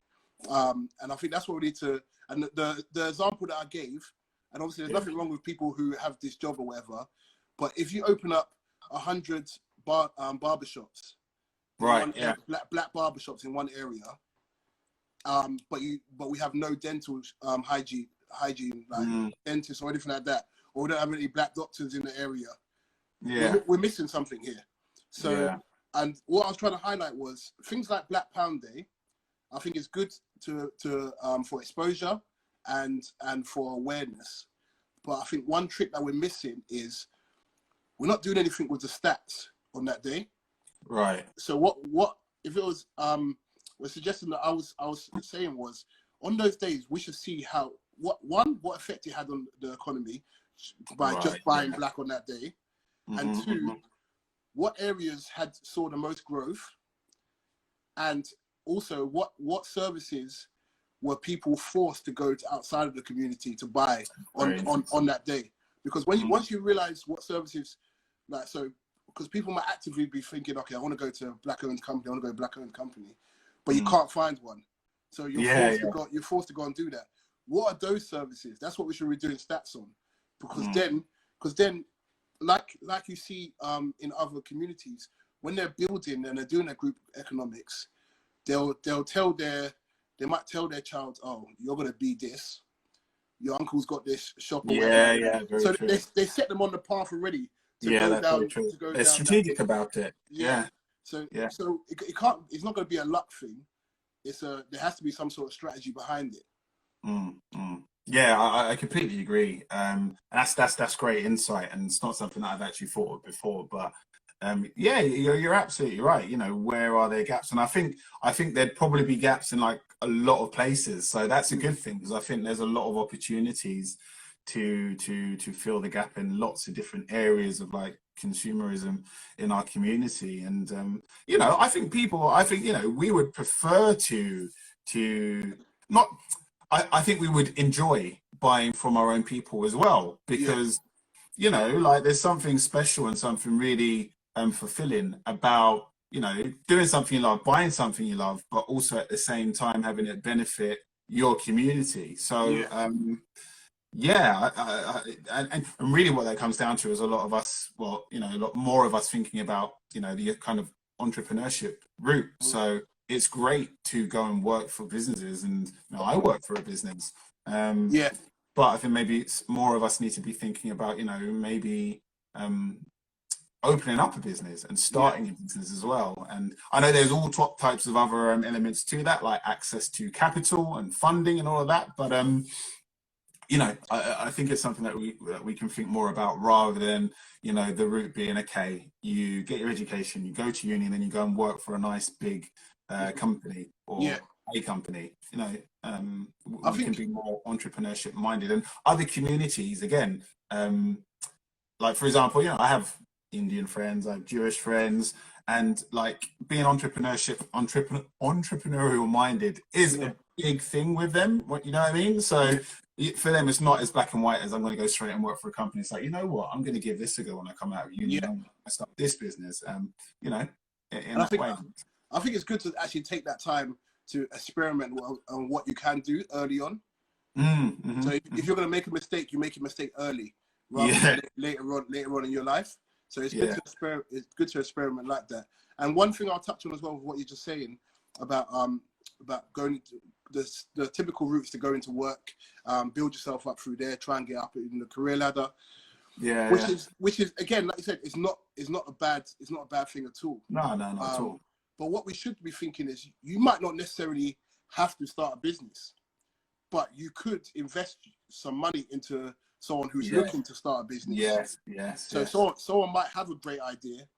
And I think that's what we need to, and the example that I gave, and obviously there's nothing wrong with people who have this job or whatever, but if you open up 100 barbershops, in Right. one Yeah. black barbershops in one area, but we have no dental hygiene like dentists or anything like that, or we don't have any black doctors in the area. Yeah. We're missing something here. So, Yeah. and what I was trying to highlight was things like Black Pound Day. I think it's good to for exposure and for awareness. But I think one trick that we're missing is we're not doing anything with the stats on that day. Right. So what if it was the suggestion that I was saying was on those days we should see how what effect it had on the economy by just buying black on that day, and two, what areas saw the most growth, and also what services were people forced to go to outside of the community to buy on that day. Because once you realize what services, like, so because people might actively be thinking, okay, I want to go to a black-owned company, I want to go to a black-owned company, but you can't find one, so you're forced to go and do that. What are those services? That's what we should be doing stats on, because then like you see in other communities, when they're building and they're doing their group economics, they might tell their child, oh, you're going to be this, your uncle's got this shop or whatever. So they set them on the path already to go down. They're strategic about it. So it can't. It's not going to be a luck thing. There has to be some sort of strategy behind it. Yeah, I completely agree. That's great insight, and it's not something that I've actually thought of before. But yeah, you're absolutely right. You know, where are there gaps? And I think there'd probably be gaps in like a lot of places. So that's a good thing, because I think there's a lot of opportunities to fill the gap in lots of different areas of like consumerism in our community. And you know, I think you know, we would prefer to not. I think we would enjoy buying from our own people as well, because you know, like, there's something special and something really fulfilling about, you know, doing something you love, buying something you love, but also at the same time having it benefit your community. So and really what that comes down to is a lot of us, well, you know, a lot more of us thinking about, you know, the kind of entrepreneurship route. So it's great to go and work for businesses, and you know, I work for a business. But I think maybe it's more of us need to be thinking about, you know, maybe opening up a business and starting a business as well. And I know there's all types of other elements to that, like access to capital and funding and all of that. But you know, I think it's something that we can think more about, rather than, you know, the route being, okay, you get your education, you go to uni, and then you go and work for a nice big company or a company. You know, we can be more entrepreneurship minded. And other communities, again, like, for example, you know, I have Indian friends, I have Jewish friends, and like being entrepreneurial minded is a big thing with them. You know what I mean? So for them, it's not as black and white as I'm going to go straight and work for a company. It's like, you know what, I'm going to give this a go when I come out of uni. I start this business. You know, in that way. I think it's good to actually take that time to experiment on what you can do early on. So if you're going to make a mistake, you make a mistake early, rather than later on in your life. So it's good to experiment. It's good to experiment like that. And one thing I'll touch on as well with what you're just saying about going to the typical routes to go into work, build yourself up through there, try and get up in the career ladder. Which is again, like you said, it's not a bad thing at all. No, not at all. But what we should be thinking is, you might not necessarily have to start a business, but you could invest some money into someone who's looking to start a business. So someone might have a great idea,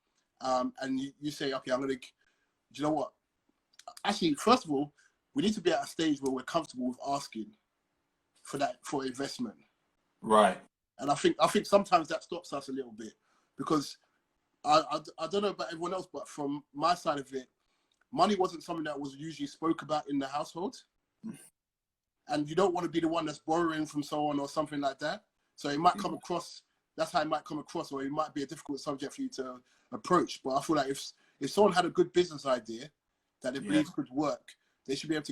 and you say, okay, do you know what? Actually, first of all, we need to be at a stage where we're comfortable with asking for investment. Right. And I think sometimes that stops us a little bit, because I don't know about everyone else, but from my side of it, money wasn't something that was usually spoke about in the household. And you don't want to be the one that's borrowing from someone or something like that. So it might come across, that's how it might come across, or it might be a difficult subject for you to approach. But I feel like if someone had a good business idea that they believe could work, they should be able to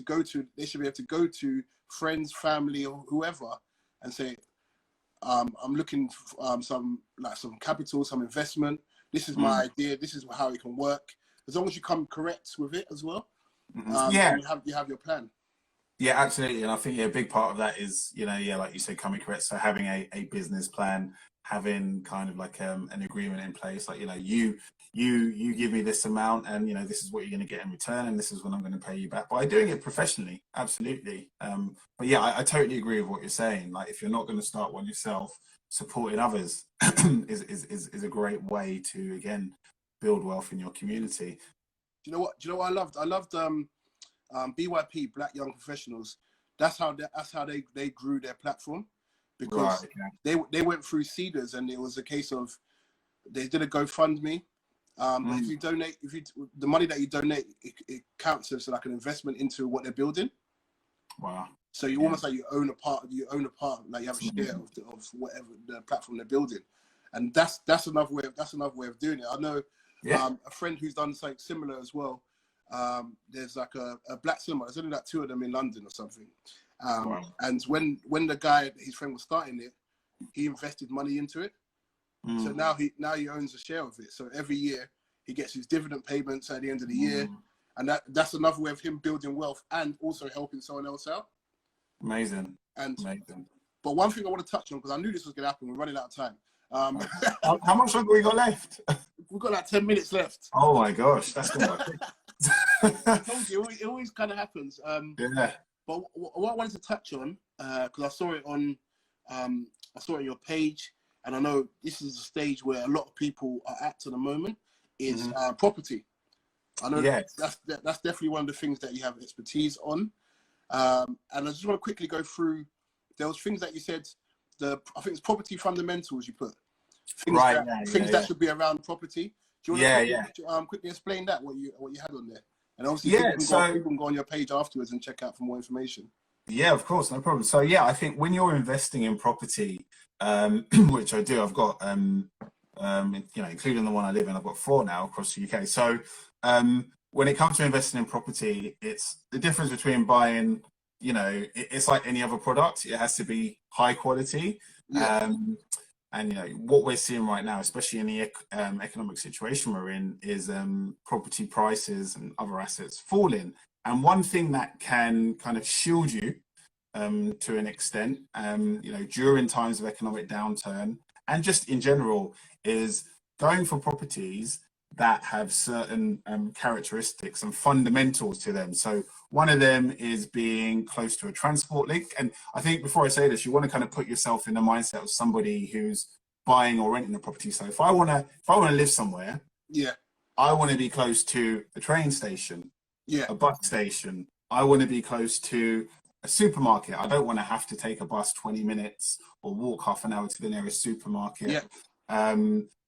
go to friends, family, or whoever, and say, I'm looking for some capital, some investment. This is my idea. This is how it can work. as long as you come correct with it as well, Yeah. and you have your plan. Yeah, absolutely. And I think a big part of that is, like you said, coming correct. So having a business plan, having kind of like an agreement in place, like, you give me this amount and, this is what you're going to get in return and this is when I'm going to pay you back. By doing it professionally, absolutely. But yeah, I totally agree with what you're saying. Like, if you're not going to start one yourself, supporting others is a great way to, again, build wealth in your community. Do you know what I loved? I loved BYP, Black Young Professionals. That's how they grew their platform, because they went through Cedars, and it was a case of they did a GoFundMe. But if you donate, the money that you donate, it counts as like an investment into what they're building. Wow. So you almost like you own a part, like you have a share of whatever the platform they're building, and that's another way of doing it. I know a friend who's done something similar as well. There's like a black cinema. There's only like 2 of them in London or something. And when the guy, his friend, was starting it, he invested money into it. So now he owns a share of it. So every year he gets his dividend payments at the end of the year, and that's another way of him building wealth and also helping someone else out. Amazing. But one thing I want to touch on, because I knew this was going to happen, we're running out of time. How much longer we got left? We've got like 10 minutes left. Oh my gosh, that's good. I told you, it always kind of happens. But what I wanted to touch on, because I saw it on your page, and I know this is a stage where a lot of people are at the moment, is property. I know that's definitely one of the things that you have expertise on. And I just want to quickly go through. There was things that you said. I think it's property fundamentals you put. Things that should be around property. Do you want to quickly explain that, what you had on there? And obviously, people can go on your page afterwards and check out for more information. Yeah, of course, no problem. So yeah, I think when you're investing in property, which I do, I've got including the one I live in, I've got 4 now across the UK. So when it comes to investing in property, it's the difference between buying, it's like any other product. It has to be high quality. And what we're seeing right now, especially in the economic situation we're in, is property prices and other assets falling. And one thing that can kind of shield you to an extent, during times of economic downturn and just in general, is going for properties that have certain characteristics and fundamentals to them. So one of them is being close to a transport link. And I think before I say this, you want to kind of put yourself in the mindset of somebody who's buying or renting a property. So if I want to live somewhere, I want to be close to a train station, a bus station. I want to be close to a supermarket. I don't want to have to take a bus 20 minutes or walk half an hour to the nearest supermarket.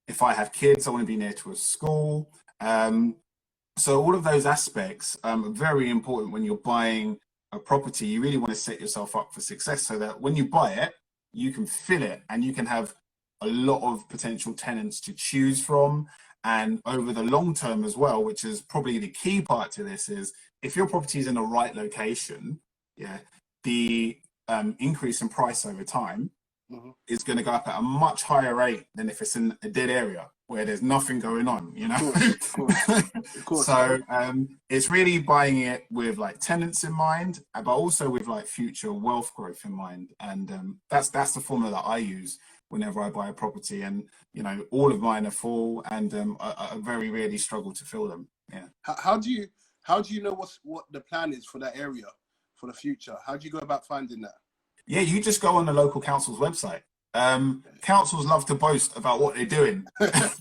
If I have kids, I want to be near to a school. So all of those aspects are very important when you're buying a property. You really want to set yourself up for success so that when you buy it, you can fill it and you can have a lot of potential tenants to choose from. And over the long term as well, which is probably the key part to this, is if your property is in the right location, the increase in price over time is going to go up at a much higher rate than if it's in a dead area where there's nothing going on, Of course. So it's really buying it with like tenants in mind, but also with like future wealth growth in mind. And that's the formula that I use whenever I buy a property. And all of mine are full, and I very rarely struggle to fill them. How do you know what the plan is for that area for the future? How do you go about finding that? Yeah, you just go on the local council's website. Councils love to boast about what they're doing, because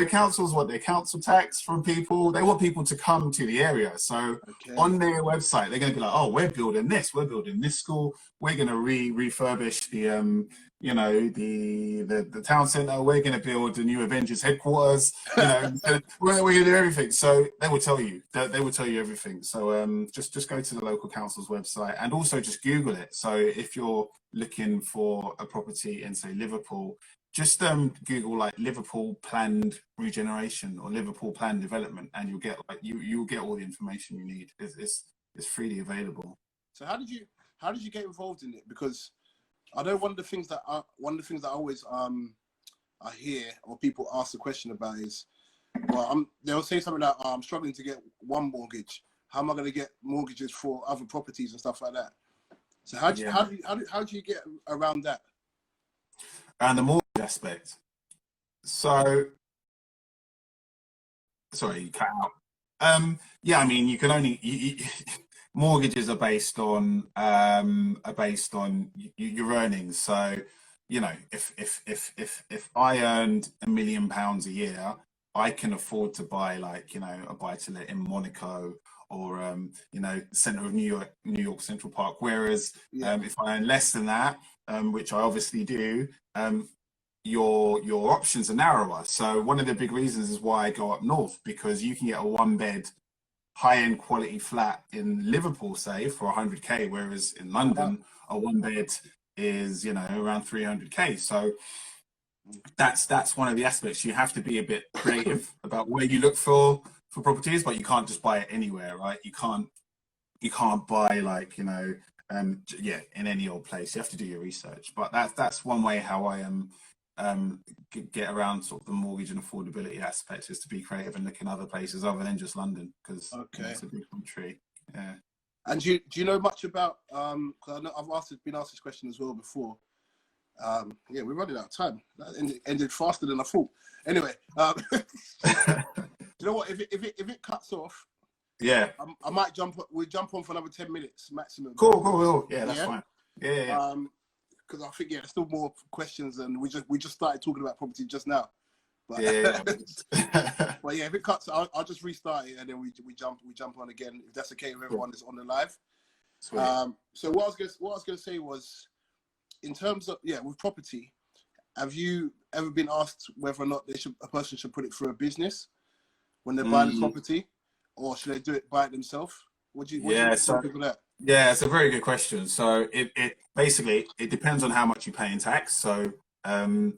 councils want their council tax from people. They want people to come to the area. So on their website, they're going to be like, "Oh, we're building this school. We're going to refurbish the the town centre. We're going to build the new Avengers headquarters. We're going to do everything." So they will tell you. They will tell you everything. So just go to the local council's website and also just Google it. So if you're looking for a property in, say, Liverpool, just Google like Liverpool planned regeneration or Liverpool planned development, and you'll get you'll get all the information you need. It's freely available. So how did you get involved in it? Because I know one of the things that I always I hear or people ask the question about is Well, they'll say something like, I'm struggling to get one mortgage. How am I going to get mortgages for other properties and stuff like that? So how do you get around that? And the mortgage aspect. So, sorry, you cut out. Yeah, I mean, you can only mortgages are based on your earnings. So, you know, if I earned £1 million a year, I can afford to buy, like, you know, a buy-to-let in Monaco or you know, center of New York Central Park. Whereas if I earn less than that, which I obviously do, your options are narrower. So one of the big reasons is why I go up north, because you can get a one bed high-end quality flat in Liverpool, say, for 100k, whereas in London a one bed is, you know, around 300k. So that's one of the aspects. You have to be a bit creative about where you look for properties, but you can't just buy it anywhere, right? You can't buy, like, you know, yeah, in any old place. You have to do your research. But that's one way how I get around sort of the mortgage and affordability aspects, is to be creative and look in other places other than just London, because you know, it's a big country. Yeah. And do you know much about? Because I know been asked this question as well before. Yeah, we're running out of time. That ended faster than I thought. Anyway, do you know what? If it cuts off, yeah, I might jump. We'll jump on for another 10 minutes maximum. Cool. Yeah, that's fine. Yeah. Because I think there's still more questions, and we just started talking about property just now. But, but yeah, if it cuts, I'll just restart it, and then we jump on again, if that's okay with everyone that's on the live. Sweet. So what I was gonna say was, in terms of with property, have you ever been asked whether or not a person should put it through a business when they're buying a property, or should they do it by it themselves? What do you think of that? Yeah, it's a very good question. So it basically, it depends on how much you pay in tax. So you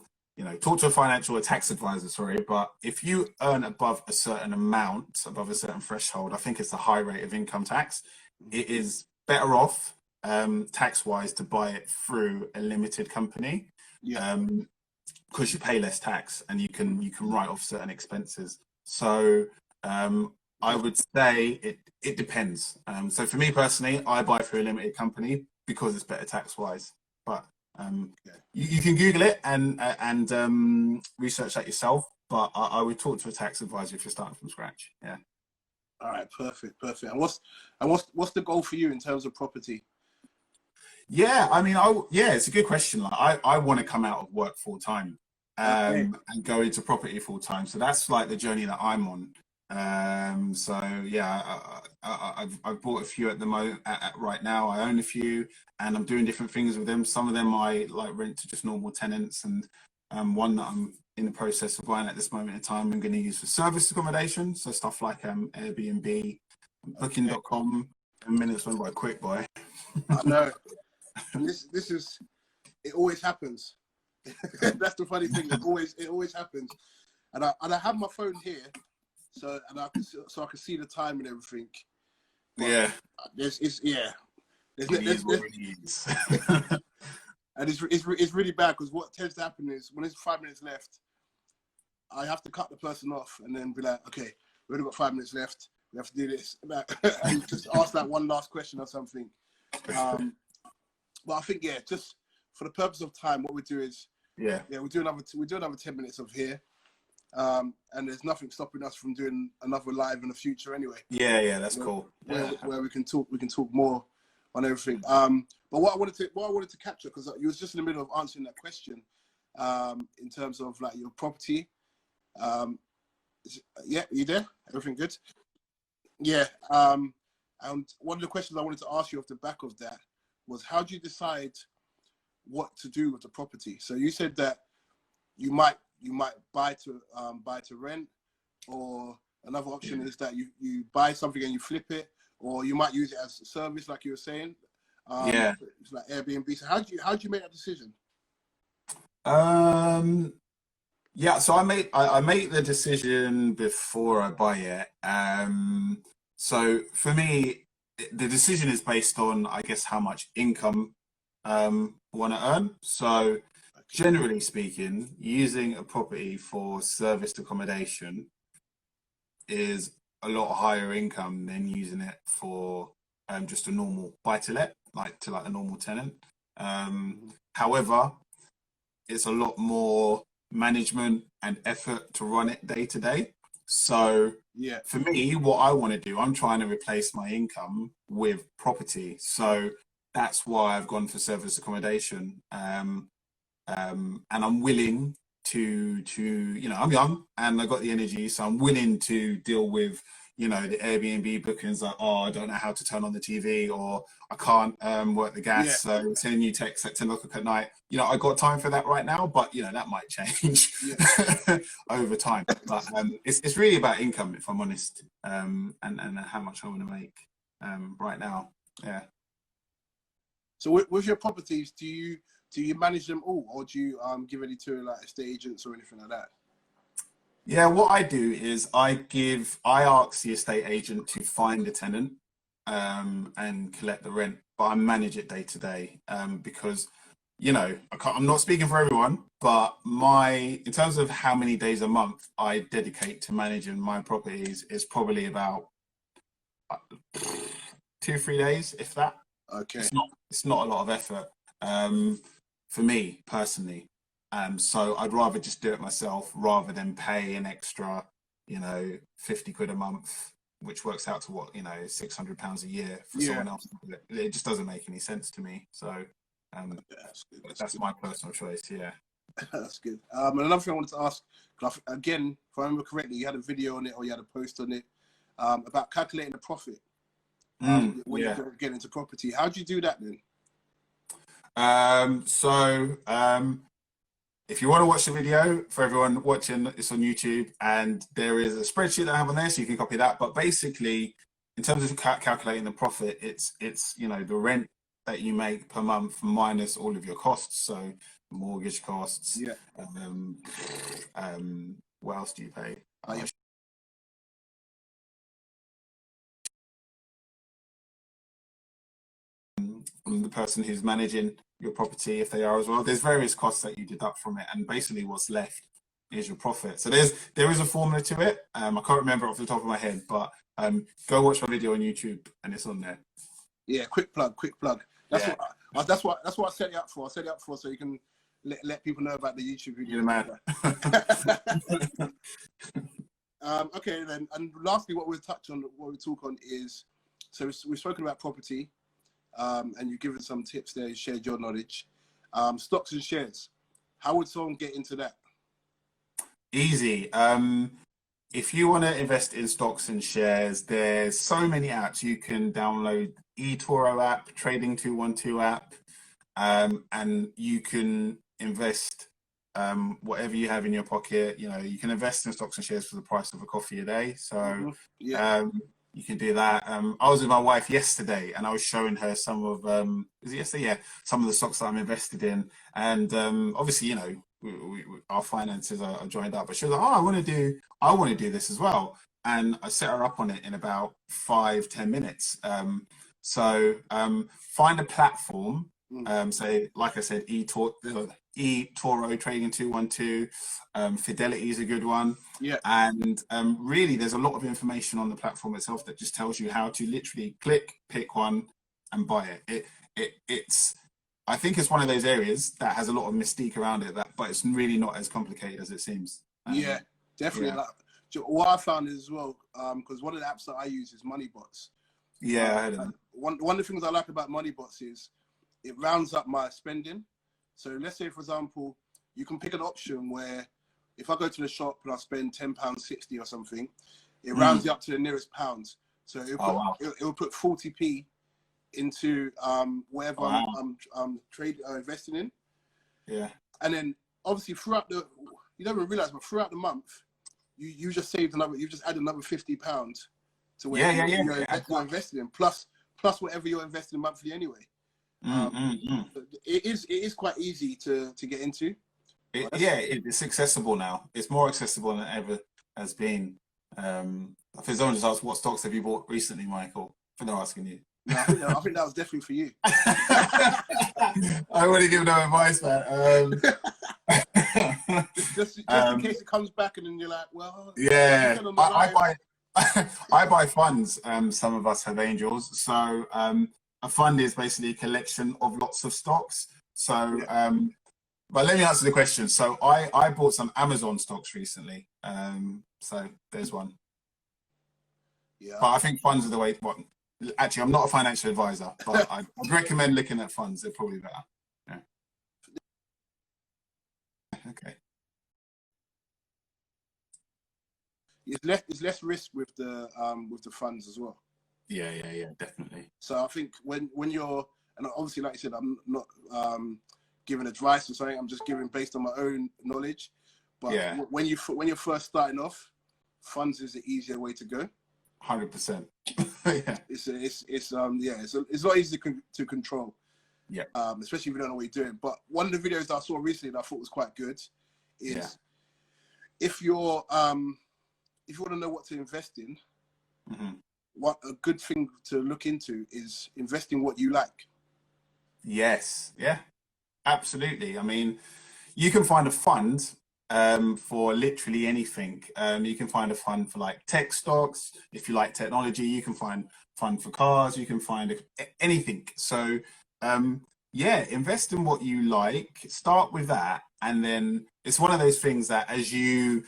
know, talk to a tax advisor, sorry. But if you earn above a certain amount, above a certain threshold, I think it's the high rate of income tax, it is better off tax-wise to buy it through a limited company. Because you pay less tax and you can write off certain expenses. So I would say it depends. So for me personally, I buy through a limited company because it's better tax-wise. But you can Google it and research that yourself. But I would talk to a tax advisor if you're starting from scratch. Yeah. All right, perfect. And what's the goal for you in terms of property? Yeah, I mean, it's a good question. Like, I want to come out of work full time and go into property full time. So that's like the journey that I'm on. So yeah, I've bought a few at the moment. Right now, I own a few, and I'm doing different things with them. Some of them I like rent to just normal tenants, and one that I'm in the process of buying at this moment in time, I'm going to use for service accommodation. So stuff like Airbnb, Booking.com. Minutes went by quick, boy. I know. And this is, it always happens. That's the funny thing. It always happens. And I have my phone here, so I can see the time and everything. But it's and it's really bad, because what tends to happen is when there's 5 minutes left, I have to cut the person off and then be like, okay, we've only got 5 minutes left. We have to do this, and just ask that one last question or something. But I think, just for the purpose of time, what we do is, we do another 10 minutes of here, and there's nothing stopping us from doing another live in the future anyway. Yeah, that's cool. Where we can talk more on everything. But what I wanted to capture, because you was just in the middle of answering that question, in terms of like your property. You there? Everything good? Yeah. And one of the questions I wanted to ask you off the back of that was, how do you decide what to do with the property? So you said that you might buy to rent, or another option is that you buy something and you flip it, or you might use it as a service, like you were saying. It's like Airbnb. So how do you make that decision? So I make the decision before I buy it. So for me, the decision is based on, I guess, how much income I want to earn. So generally speaking, using a property for serviced accommodation is a lot higher income than using it for just a normal buy-to-let, like to like a normal tenant. However, it's a lot more management and effort to run it day to day. So Yeah. for me, what I want to do, I'm trying to replace my income with property. So that's why I've gone for service accommodation. And I'm willing to, you know, I'm young and I've got the energy, so I'm willing to deal with, you know, the Airbnb bookings like, oh, I don't know how to turn on the TV, or I can't work the gas, so sending you texts at 10 o'clock at night. You know, I got time for that right now, but you know, that might change over time. But it's really about income, if I'm honest, and how much I want to make right now. Yeah. So with your properties, do you manage them all, or do you give any to like estate agents or anything like that? Yeah, what I do is I ask the estate agent to find a tenant and collect the rent, but I manage it day to day because, you know, I'm not speaking for everyone, but in terms of how many days a month I dedicate to managing my properties is probably about 2-3 days, if that. Okay. It's not a lot of effort for me personally. So I'd rather just do it myself rather than pay an extra, you know, 50 quid a month, which works out to what, you know, £600 a year for someone else. It just doesn't make any sense to me. So that's my personal choice. Yeah. That's good. And another thing I wanted to ask, again, if I remember correctly, you had a video on it or you had a post on it about calculating the profit when you get into property. How do you do that then? If you want to watch the video, for everyone watching, it's on YouTube, and there is a spreadsheet that I have on there, so you can copy that. But basically, in terms of calculating the profit, it's you know, the rent that you make per month minus all of your costs, so mortgage costs. Yeah. What else do you pay? From the person who's managing your property, if they are as well. There's various costs that you deduct from it, and basically what's left is your profit. So there is a formula to it. I can't remember off the top of my head, but go watch my video on YouTube and it's on there. Yeah, quick plug. That's what I set it up for. I set it up for so you can let people know about the YouTube video. You're the man. Okay then, and lastly, what we'll talk on is, so we've spoken about property. And you've given some tips there, you shared your knowledge. Stocks and shares, how would someone get into that? Easy. If you want to invest in stocks and shares, there's so many apps. You can download eToro app, Trading 212 app, and you can invest whatever you have in your pocket. You know, you can invest in stocks and shares for the price of a coffee a day. So you can do that. I was with my wife yesterday and I was showing her some of was it yesterday? Yeah, some of the stocks that I'm invested in, and obviously, you know, our finances are joined up, but she was like, oh, I want to do this as well, and I set her up on it in about 5-10 minutes. So find a platform. So like I said, eToro, Trading 212, Fidelity is a good one. Yeah. And really, there's a lot of information on the platform itself that just tells you how to literally pick one and buy it. It's I think it's one of those areas that has a lot of mystique around it, but it's really not as complicated as it seems. Yeah, definitely. Yeah. Like, what I found is as well, because one of the apps that I use is MoneyBots. Yeah, I heard of it. One of the things I like about MoneyBots is it rounds up my spending. So let's say, for example, you can pick an option where if I go to the shop and I spend £10.60 or something, it rounds you up to the nearest pounds. So it'll put 40p into whatever I'm investing in. Yeah. And then obviously you don't even realize, but throughout the month, you just saved you just added another £50 to whatever you're investing in, plus whatever you're investing in monthly anyway. It is quite easy to get into. It's accessible now. It's more accessible than it ever has been. I think someone just asked, what stocks have you bought recently, Michael? For they're asking you. No, I think that was definitely for you. I wouldn't give no advice, man. Just in case it comes back and then you're like, well, yeah, I buy funds. Some of us have angels. So a fund is basically a collection of lots of stocks. So, Yeah. but let me answer the question. So I bought some Amazon stocks recently. So there's one. Yeah. But I think funds are the way. Well, actually, I'm not a financial advisor, but I'd recommend looking at funds. They're probably better. Yeah. Okay. It's less risk with the funds as well. Yeah, definitely. So I think when you're, and obviously, like you said, I'm not giving advice or something. I'm just giving based on my own knowledge. But Yeah. when you're first starting off, funds is the easier way to go. 100%. Yeah. It's a lot easier to control. Yeah. Especially if you don't know what you're doing. But one of the videos that I saw recently that I thought was quite good is if you're if you want to know what to invest in, what a good thing to look into is investing what you like. Yes. Yeah. Absolutely. I mean, you can find a fund for literally anything. You can find a fund for like tech stocks. If you like technology, you can find fund for cars. You can find anything. So yeah, invest in what you like. Start with that, and then it's one of those things that as you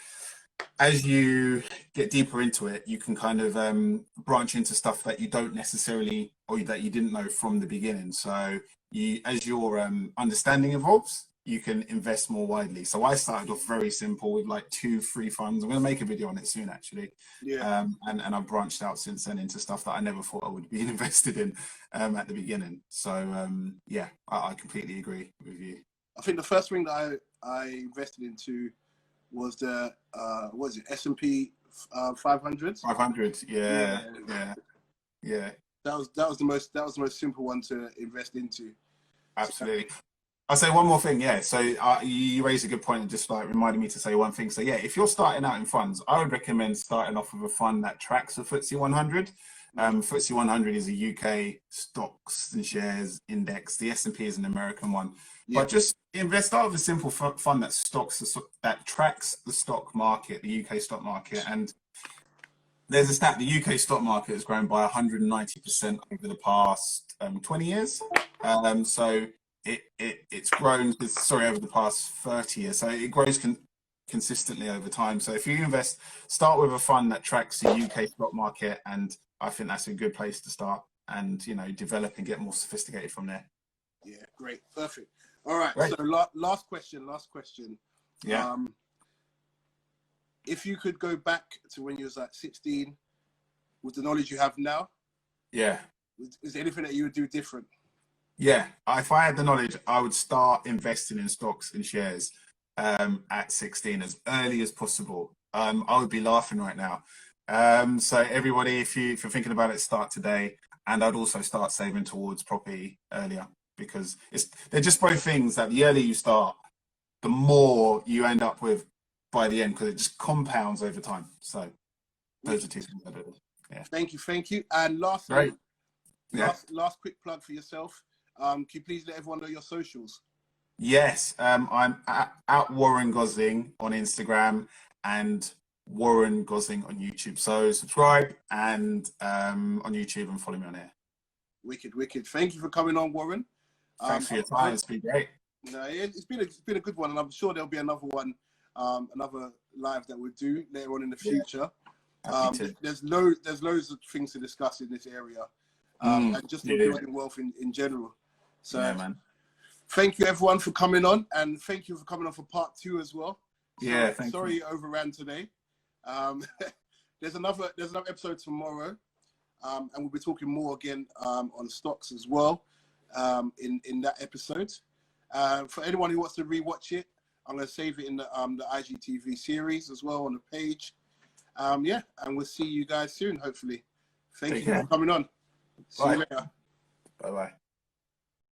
get deeper into it, you can kind of branch into stuff that you don't necessarily, or that you didn't know from the beginning. So as your understanding evolves, you can invest more widely. So I started off very simple with like 2-3 funds. I'm going to make a video on it soon, actually. Yeah. And I've branched out since then into stuff that I never thought I would be invested in at the beginning. So yeah, I completely agree with you. I think the first thing that I invested into was the what is it, S&P 500. 500, yeah. That was the most simple one to invest into. absolutely. I'll say one more thing, yeah. So you raised a good point and just like reminded me to say one thing. So yeah, if you're starting out in funds, I would recommend starting off with a fund that tracks the FTSE 100. FTSE 100 is a UK stocks and shares index. The S&P is an American one. But just start with a simple fund that tracks the stock market, the UK stock market. And there's a stat: the UK stock market has grown by 190% over the past 20 years. So it's grown, over the past 30 years. So it grows consistently over time. So if you start with a fund that tracks the UK stock market, and I think that's a good place to start, and develop and get more sophisticated from there. Yeah, great, perfect. All right, great. So last question. Yeah. If you could go back to when you was like 16, with the knowledge you have now, yeah, is there anything that you would do different? Yeah, if I had the knowledge, I would start investing in stocks and shares at 16 as early as possible. I would be laughing right now. So everybody, if you're thinking about it, start today. And I'd also start saving towards property earlier, because they're just both things that the earlier you start, the more you end up with by the end, because it just compounds over time. So those are two things I do. Yeah. Thank you. And lastly, yeah. last quick plug for yourself. Can you please let everyone know your socials? Yes, I'm at Warren Gosling on Instagram and Warren Gosling on YouTube. So subscribe and on YouTube, and follow me on here. Wicked. Thank you for coming on, Warren. Thanks for your time. It's been great. No, it's been a good one, and I'm sure there'll be another one, another live that we'll do later on in the future. There's loads of things to discuss in this area, and just building wealth in general. So, yeah, man. Thank you everyone for coming on, and thank you for coming on for part 2 as well. Sorry you overran today. There's another episode tomorrow, and we'll be talking more again on stocks as well in that episode. For anyone who wants to rewatch it, I'm going to save it in the IGTV series as well on the page. And we'll see you guys soon, hopefully. Thank you for coming on. See you later. Bye-bye.